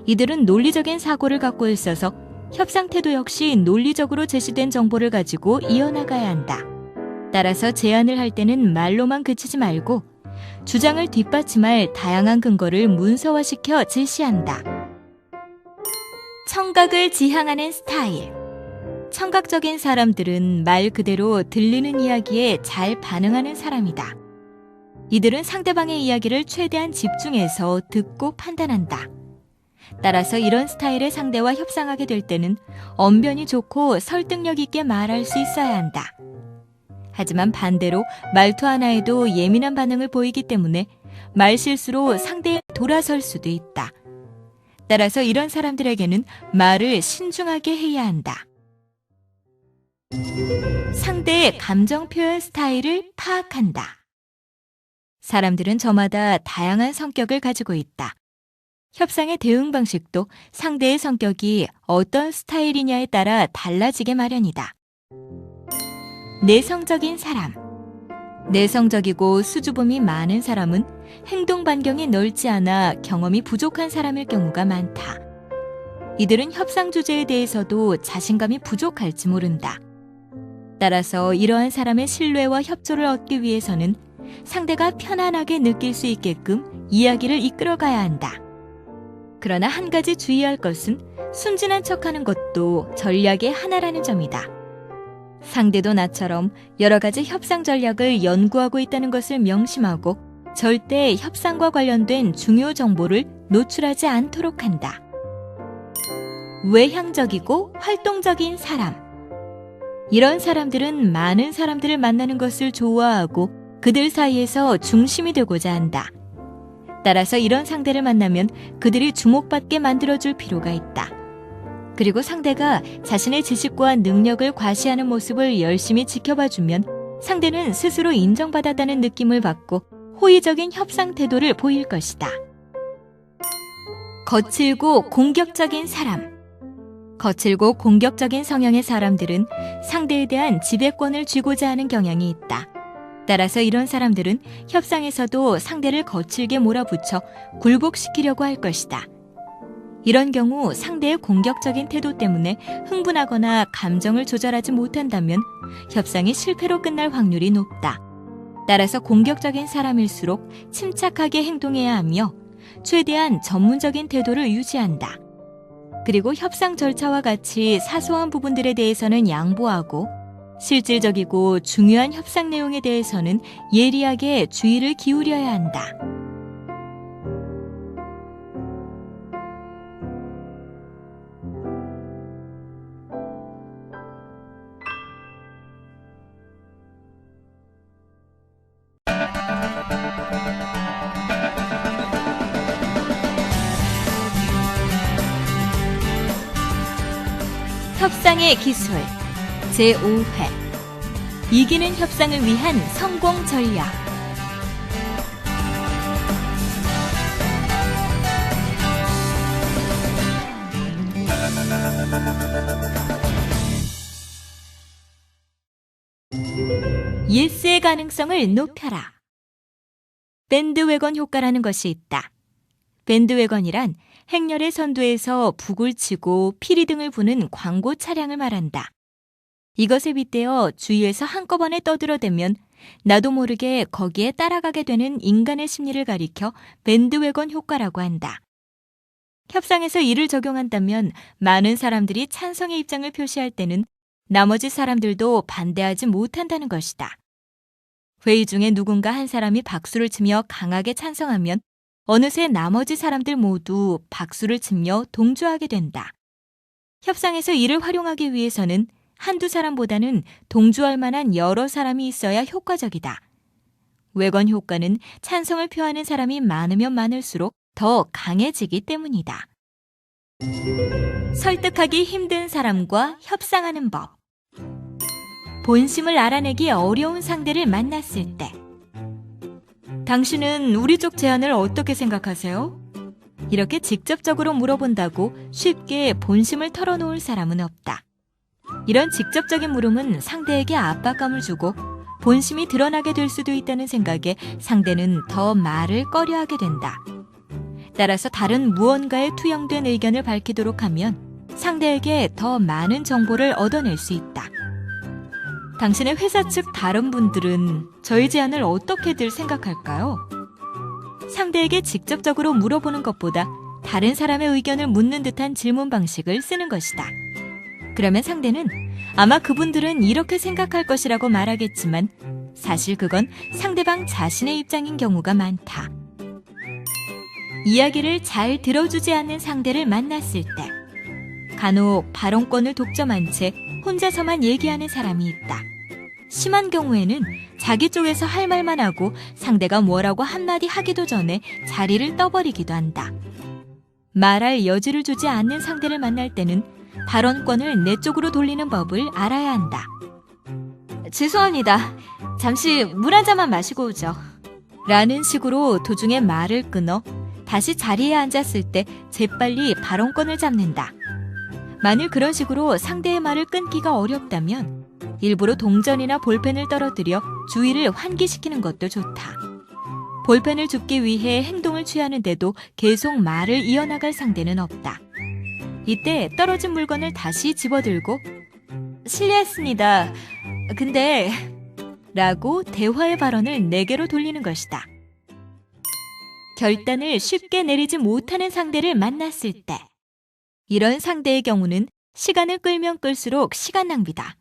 이들은 논리적인 사고를 갖고 있어서 협상 태도 역시 논리적으로 제시된 정보를 가지고 이어나가야 한다. 따라서 제안을 할 때는 말로만 그치지 말고 주장을 뒷받침할 다양한 근거를 문서화시켜 제시한다. 청각을 지향하는 스타일. 청각적인 사람들은 말 그대로 들리는 이야기에 잘 반응하는 사람이다. 이들은 상대방의 이야기를 최대한 집중해서 듣고 판단한다. 따라서 이런 스타일의 상대와 협상하게 될 때는 언변이 좋고 설득력 있게 말할 수 있어야 한다. 하지만 반대로 말투 하나에도 예민한 반응을 보이기 때문에 말실수로 상대에 돌아설 수도 있다. 따라서 이런 사람들에게는 말을 신중하게 해야 한다. 상대의 감정 표현 스타일을 파악한다. 사람들은 저마다 다양한 성격을 가지고 있다. 협상의 대응 방식도 상대의 성격이 어떤 스타일이냐에 따라 달라지게 마련이다. 내성적인 사람. 내성적이고 수줍음이 많은 사람은 행동 반경이 넓지 않아 경험이 부족한 사람일 경우가 많다. 이들은 협상 주제에 대해서도 자신감이 부족할지 모른다. 따라서 이러한 사람의 신뢰와 협조를 얻기 위해서는 상대가 편안하게 느낄 수 있게끔 이야기를 이끌어가야 한다. 그러나 한 가지 주의할 것은 순진한 척하는 것도 전략의 하나라는 점이다. 상대도 나처럼 여러 가지 협상 전략을 연구하고 있다는 것을 명심하고 절대 협상과 관련된 중요 정보를 노출하지 않도록 한다. 외향적이고 활동적인 사람. 이런 사람들은 많은 사람들을 만나는 것을 좋아하고 그들 사이에서 중심이 되고자 한다. 따라서 이런 상대를 만나면 그들이 주목받게 만들어줄 필요가 있다. 그리고 상대가 자신의 지식과 능력을 과시하는 모습을 열심히 지켜봐주면 상대는 스스로 인정받았다는 느낌을 받고 호의적인 협상 태도를 보일 것이다. 거칠고 공격적인 사람. 거칠고 공격적인 성향의 사람들은 상대에 대한 지배권을 쥐고자 하는 경향이 있다. 따라서 이런 사람들은 협상에서도 상대를 거칠게 몰아붙여 굴복시키려고 할 것이다. 이런 경우 상대의 공격적인 태도 때문에 흥분하거나 감정을 조절하지 못한다면 협상이 실패로 끝날 확률이 높다. 따라서 공격적인 사람일수록 침착하게 행동해야 하며 최대한 전문적인 태도를 유지한다. 그리고 협상 절차와 같이 사소한 부분들에 대해서는 양보하고 실질적이고 중요한 협상 내용에 대해서는 예리하게 주의를 기울여야 한다. 협상의 기술 제5회 이기는 협상을 위한 성공 전략. 예스의 가능성을 높여라. 밴드웨건 효과라는 것이 있다. 밴드웨건이란 행렬의 선두에서 북을 치고 피리등을 부는 광고 차량을 말한다. 이것에 빗대어 주위에서 한꺼번에 떠들어대면 나도 모르게 거기에 따라가게 되는 인간의 심리를 가리켜 밴드웨건 효과라고 한다. 협상에서 이를 적용한다면 많은 사람들이 찬성의 입장을 표시할 때는 나머지 사람들도 반대하지 못한다는 것이다. 회의 중에 누군가 한 사람이 박수를 치며 강하게 찬성하면 어느새 나머지 사람들 모두 박수를 치며 동조하게 된다. 협상에서 이를 활용하기 위해서는 한두 사람보다는 동조할 만한 여러 사람이 있어야 효과적이다. 웨건 효과는 찬성을 표하는 사람이 많으면 많을수록 더 강해지기 때문이다. 설득하기 힘든 사람과 협상하는 법. 본심을 알아내기 어려운 상대를 만났을 때. 당신은 우리 쪽 제안을 어떻게 생각하세요? 이렇게 직접적으로 물어본다고 쉽게 본심을 털어놓을 사람은 없다. 이런 직접적인 물음은 상대에게 압박감을 주고 본심이 드러나게 될 수도 있다는 생각에 상대는 더 말을 꺼려하게 된다. 따라서 다른 무언가에 투영된 의견을 밝히도록 하면 상대에게 더 많은 정보를 얻어낼 수 있다. 당신의 회사 측 다른 분들은 저희 제안을 어떻게들 생각할까요? 상대에게 직접적으로 물어보는 것보다 다른 사람의 의견을 묻는 듯한 질문 방식을 쓰는 것이다. 그러면 상대는 아마 그분들은 이렇게 생각할 것이라고 말하겠지만 사실 그건 상대방 자신의 입장인 경우가 많다. 이야기를 잘 들어주지 않는 상대를 만났을 때 간혹 발언권을 독점한 채 혼자서만 얘기하는 사람이 있다. 심한 경우에는 자기 쪽에서 할 말만 하고 상대가 뭐라고 한마디 하기도 전에 자리를 떠버리기도 한다. 말할 여지를 주지 않는 상대를 만날 때는 발언권을 내 쪽으로 돌리는 법을 알아야 한다. 죄송합니다. 잠시 물 한 잔만 마시고 오죠. 라는 식으로 도중에 말을 끊어 다시 자리에 앉았을 때 재빨리 발언권을 잡는다. 만일 그런 식으로 상대의 말을 끊기가 어렵다면 일부러 동전이나 볼펜을 떨어뜨려 주의를 환기시키는 것도 좋다. 볼펜을 줍기 위해 행동을 취하는데도 계속 말을 이어나갈 상대는 없다. 이때 떨어진 물건을 다시 집어들고 실례했습니다. 근데 라고 대화의 발언을 내게로 돌리는 것이다. 결단을 쉽게 내리지 못하는 상대를 만났을 때 이런 상대의 경우는 시간을 끌면 끌수록 시간 낭비다.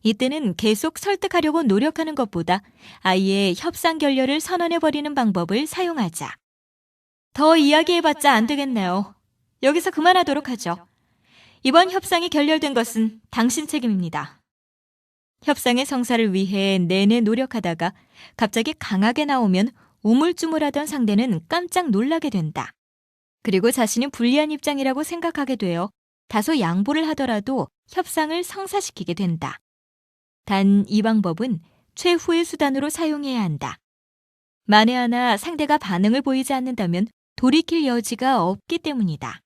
이때는 계속 설득하려고 노력하는 것보다 아예 협상 결렬을 선언해버리는 방법을 사용하자. 더 이야기해봤자 안 되겠네요. 여기서 그만하도록 하죠. 이번 협상이 결렬된 것은 당신 책임입니다. 협상의 성사를 위해 내내 노력하다가 갑자기 강하게 나오면 우물쭈물하던 상대는 깜짝 놀라게 된다. 그리고 자신이 불리한 입장이라고 생각하게 되어 다소 양보를 하더라도 협상을 성사시키게 된다. 단 이 방법은 최후의 수단으로 사용해야 한다. 만에 하나 상대가 반응을 보이지 않는다면 돌이킬 여지가 없기 때문이다.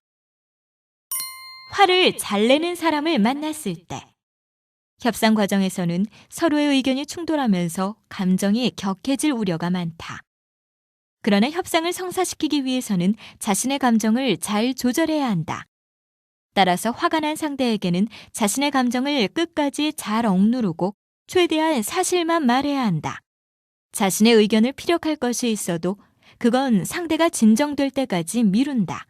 화를 잘 내는 사람을 만났을 때 협상 과정에서는 서로의 의견이 충돌하면서 감정이 격해질 우려가 많다. 그러나 협상을 성사시키기 위해서는 자신의 감정을 잘 조절해야 한다. 따라서 화가 난 상대에게는 자신의 감정을 끝까지 잘 억누르고 최대한 사실만 말해야 한다. 자신의 의견을 피력할 것이 있어도 그건 상대가 진정될 때까지 미룬다.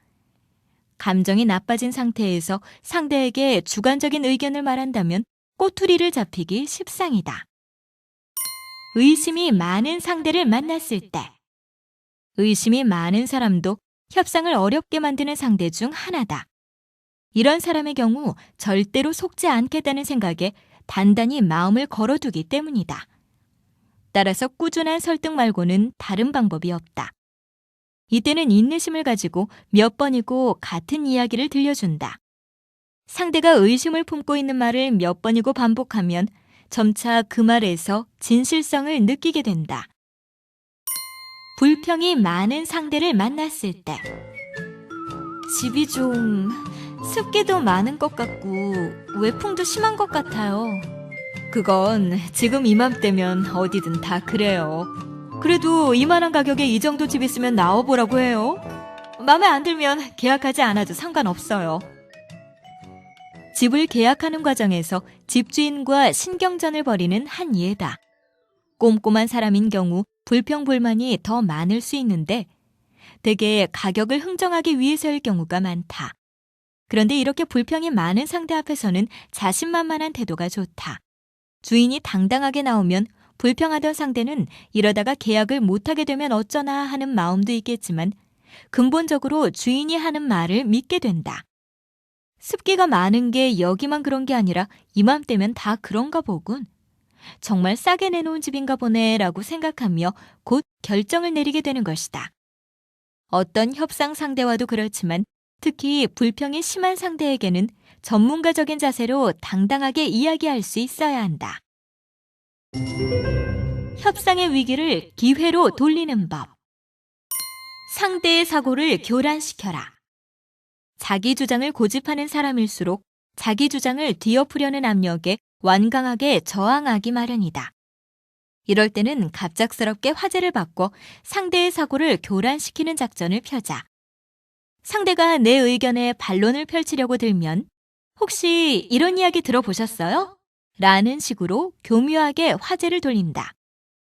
감정이 나빠진 상태에서 상대에게 주관적인 의견을 말한다면 꼬투리를 잡히기 십상이다. 의심이 많은 상대를 만났을 때 의심이 많은 사람도 협상을 어렵게 만드는 상대 중 하나다. 이런 사람의 경우 절대로 속지 않겠다는 생각에 단단히 마음을 걸어두기 때문이다. 따라서 꾸준한 설득 말고는 다른 방법이 없다. 이때는 인내심을 가지고 몇 번이고 같은 이야기를 들려준다. 상대가 의심을 품고 있는 말을 몇 번이고 반복하면 점차 그 말에서 진실성을 느끼게 된다. 불평이 많은 상대를 만났을 때 집이 좀 습기도 많은 것 같고 외풍도 심한 것 같아요. 그건 지금 이맘때면 어디든 다 그래요. 그래도 이만한 가격에 이 정도 집 있으면 나와보라고 해요. 마음에 안 들면 계약하지 않아도 상관없어요. 집을 계약하는 과정에서 집주인과 신경전을 벌이는 한 예다. 꼼꼼한 사람인 경우 불평불만이 더 많을 수 있는데 대개 가격을 흥정하기 위해서일 경우가 많다. 그런데 이렇게 불평이 많은 상대 앞에서는 자신만만한 태도가 좋다. 주인이 당당하게 나오면 불평하던 상대는 이러다가 계약을 못하게 되면 어쩌나 하는 마음도 있겠지만 근본적으로 주인이 하는 말을 믿게 된다. 습기가 많은 게 여기만 그런 게 아니라 이맘때면 다 그런가 보군. 정말 싸게 내놓은 집인가 보네라고 생각하며 곧 결정을 내리게 되는 것이다. 어떤 협상 상대와도 그렇지만 특히 불평이 심한 상대에게는 전문가적인 자세로 당당하게 이야기할 수 있어야 한다. 협상의 위기를 기회로 돌리는 법. 상대의 사고를 교란시켜라. 자기 주장을 고집하는 사람일수록 자기 주장을 뒤엎으려는 압력에 완강하게 저항하기 마련이다. 이럴 때는 갑작스럽게 화제를 바꿔 상대의 사고를 교란시키는 작전을 펴자. 상대가 내 의견에 반론을 펼치려고 들면 혹시 이런 이야기 들어보셨어요? 라는 식으로 교묘하게 화제를 돌린다.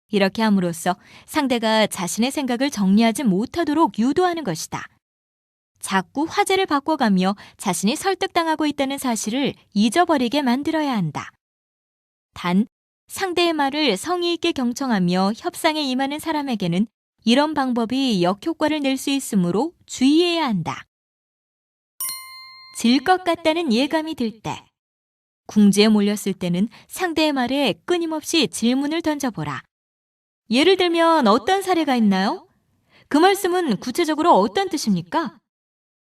이렇게 함으로써 상대가 자신의 생각을 정리하지 못하도록 유도하는 것이다. 자꾸 화제를 바꿔가며 자신이 설득당하고 있다는 사실을 잊어버리게 만들어야 한다. 단, 상대의 말을 성의 있게 경청하며 협상에 임하는 사람에게는 이런 방법이 역효과를 낼 수 있으므로 주의해야 한다. 질 것 같다는 예감이 들 때, 궁지에 몰렸을 때는 상대의 말에 끊임없이 질문을 던져보라. 예를 들면 어떤 사례가 있나요? 그 말씀은 구체적으로 어떤 뜻입니까?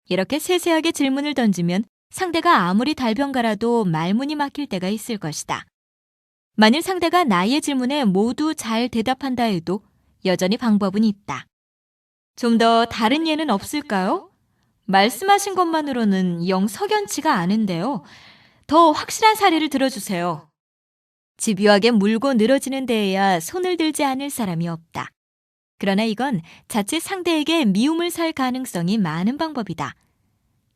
이렇게 세세하게 질문을 던지면 상대가 아무리 달변가라도 말문이 막힐 때가 있을 것이다. 만일 상대가 나의 질문에 모두 잘 대답한다 해도 여전히 방법은 있다. 좀 더 다른 예는 없을까요? 말씀하신 것만으로는 영 석연치가 않은데요. 더 확실한 사례를 들어주세요. 집요하게 물고 늘어지는 데에야 손을 들지 않을 사람이 없다. 그러나 이건 자칫 상대에게 미움을 살 가능성이 많은 방법이다.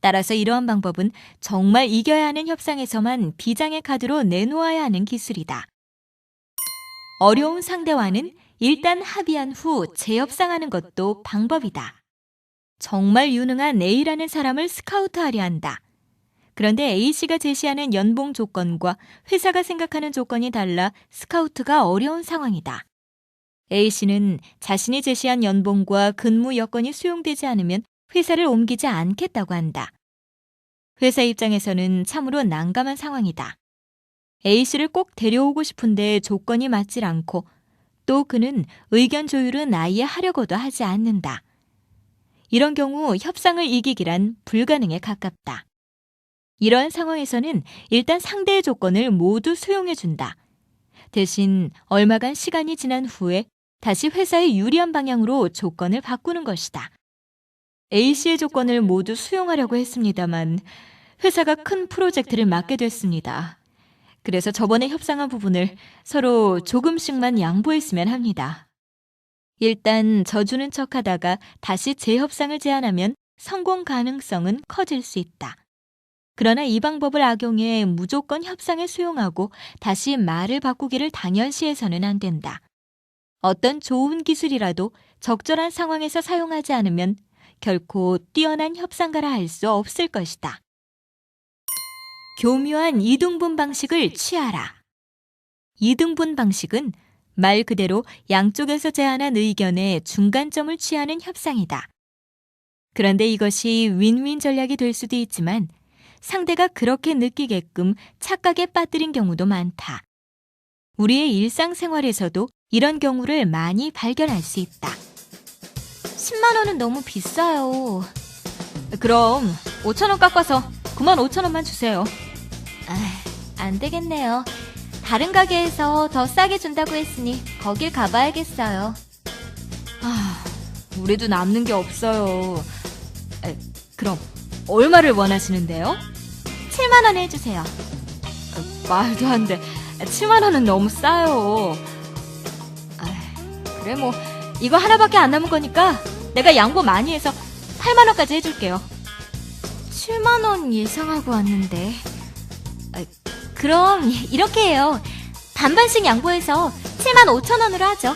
따라서 이러한 방법은 정말 이겨야 하는 협상에서만 비장의 카드로 내놓아야 하는 기술이다. 어려운 상대와는 일단 합의한 후 재협상하는 것도 방법이다. 정말 유능한 A라는 사람을 스카우트하려 한다. 그런데 A씨가 제시하는 연봉 조건과 회사가 생각하는 조건이 달라 스카우트가 어려운 상황이다. A씨는 자신이 제시한 연봉과 근무 여건이 수용되지 않으면 회사를 옮기지 않겠다고 한다. 회사 입장에서는 참으로 난감한 상황이다. A씨를 꼭 데려오고 싶은데 조건이 맞질 않고 또 그는 의견 조율은 아예 하려고도 하지 않는다. 이런 경우 협상을 이기기란 불가능에 가깝다. 이러한 상황에서는 일단 상대의 조건을 모두 수용해준다. 대신 얼마간 시간이 지난 후에 다시 회사에 유리한 방향으로 조건을 바꾸는 것이다. A씨의 조건을 모두 수용하려고 했습니다만 회사가 큰 프로젝트를 맡게 됐습니다. 그래서 저번에 협상한 부분을 서로 조금씩만 양보했으면 합니다. 일단 져주는 척하다가 다시 재협상을 제안하면 성공 가능성은 커질 수 있다. 그러나 이 방법을 악용해 무조건 협상에 수용하고 다시 말을 바꾸기를 당연시해서는 안 된다. 어떤 좋은 기술이라도 적절한 상황에서 사용하지 않으면 결코 뛰어난 협상가라 할 수 없을 것이다. 교묘한 이등분 방식을 취하라. 이등분 방식은 말 그대로 양쪽에서 제안한 의견에 중간점을 취하는 협상이다. 그런데 이것이 윈윈 전략이 될 수도 있지만 상대가 그렇게 느끼게끔 착각에 빠뜨린 경우도 많다. 우리의 일상생활에서도 이런 경우를 많이 발견할 수 있다. 10만 원은 너무 비싸요. 그럼 5천 원 깎아서 9만 5천 원만 주세요. 안 되겠네요. 다른 가게에서 더 싸게 준다고 했으니 거길 가봐야겠어요. 우리도 남는 게 없어요. 그럼 얼마를 원하시는데요? 7만 원 해주세요. 말도 안 돼. 7만 원은 너무 싸요. 그래 뭐 이거 하나밖에 안 남은 거니까 내가 양보 많이 해서 8만 원까지 해줄게요. 7만 원 예상하고 왔는데. 그럼 이렇게 해요. 반반씩 양보해서 7만 5천 원으로 하죠.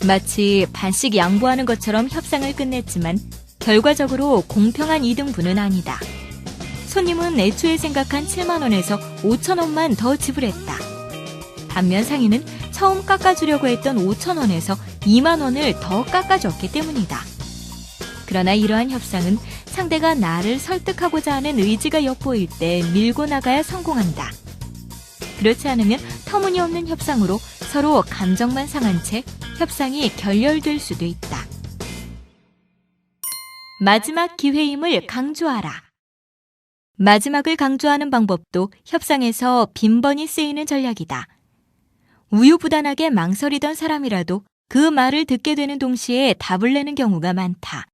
마치 반씩 양보하는 것처럼 협상을 끝냈지만 결과적으로 공평한 이등분은 아니다. 손님은 애초에 생각한 7만 원에서 5천 원만 더 지불했다. 반면 상인은 처음 깎아주려고 했던 5천 원에서 2만 원을 더 깎아줬기 때문이다. 그러나 이러한 협상은 상대가 나를 설득하고자 하는 의지가 엿보일 때 밀고 나가야 성공한다. 그렇지 않으면 터무니없는 협상으로 서로 감정만 상한 채 협상이 결렬될 수도 있다. 마지막 기회임을 강조하라. 마지막을 강조하는 방법도 협상에서 빈번히 쓰이는 전략이다. 우유부단하게 망설이던 사람이라도 그 말을 듣게 되는 동시에 답을 내는 경우가 많다.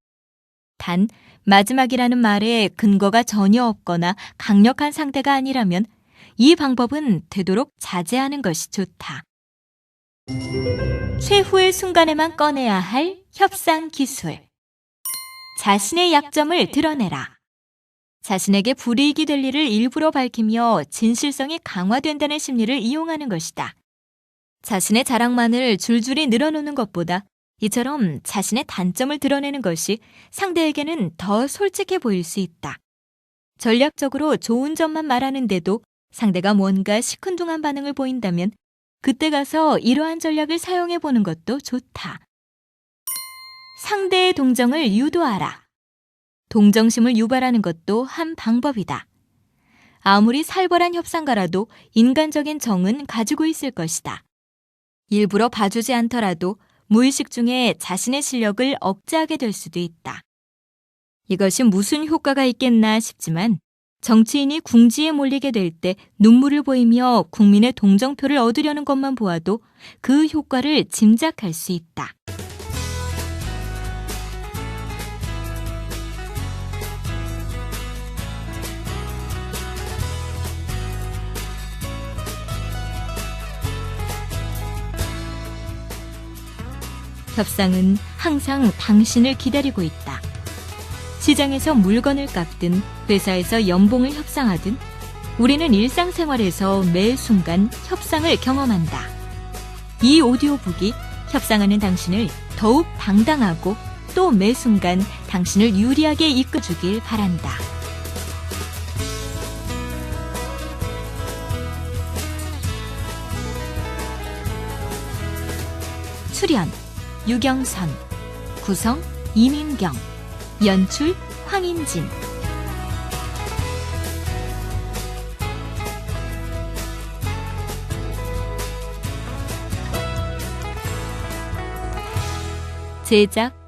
단 마지막이라는 말에 근거가 전혀 없거나 강력한 상대가 아니라면 이 방법은 되도록 자제하는 것이 좋다. 최후의 순간에만 꺼내야 할 협상 기술. 자신의 약점을 드러내라. 자신에게 불이익이 될 일을 일부러 밝히며 진실성이 강화된다는 심리를 이용하는 것이다. 자신의 자랑만을 줄줄이 늘어놓는 것보다 이처럼 자신의 단점을 드러내는 것이 상대에게는 더 솔직해 보일 수 있다. 전략적으로 좋은 점만 말하는데도 상대가 뭔가 시큰둥한 반응을 보인다면 그때 가서 이러한 전략을 사용해 보는 것도 좋다. 상대의 동정을 유도하라. 동정심을 유발하는 것도 한 방법이다. 아무리 살벌한 협상가라도 인간적인 정은 가지고 있을 것이다. 일부러 봐주지 않더라도 무의식 중에 자신의 실력을 억제하게 될 수도 있다. 이것이 무슨 효과가 있겠나 싶지만 정치인이 궁지에 몰리게 될 때 눈물을 보이며 국민의 동정표를 얻으려는 것만 보아도 그 효과를 짐작할 수 있다. 협상은 항상 당신을 기다리고 있다. 시장에서 물건을 깎든 회사에서 연봉을 협상하든 우리는 일상생활에서 매 순간 협상을 경험한다. 이 오디오북이 협상하는 당신을 더욱 당당하고 또 매 순간 당신을 유리하게 이끌어주길 바란다. 출연 유경선, 구성 이민경, 연출 황인진. 제작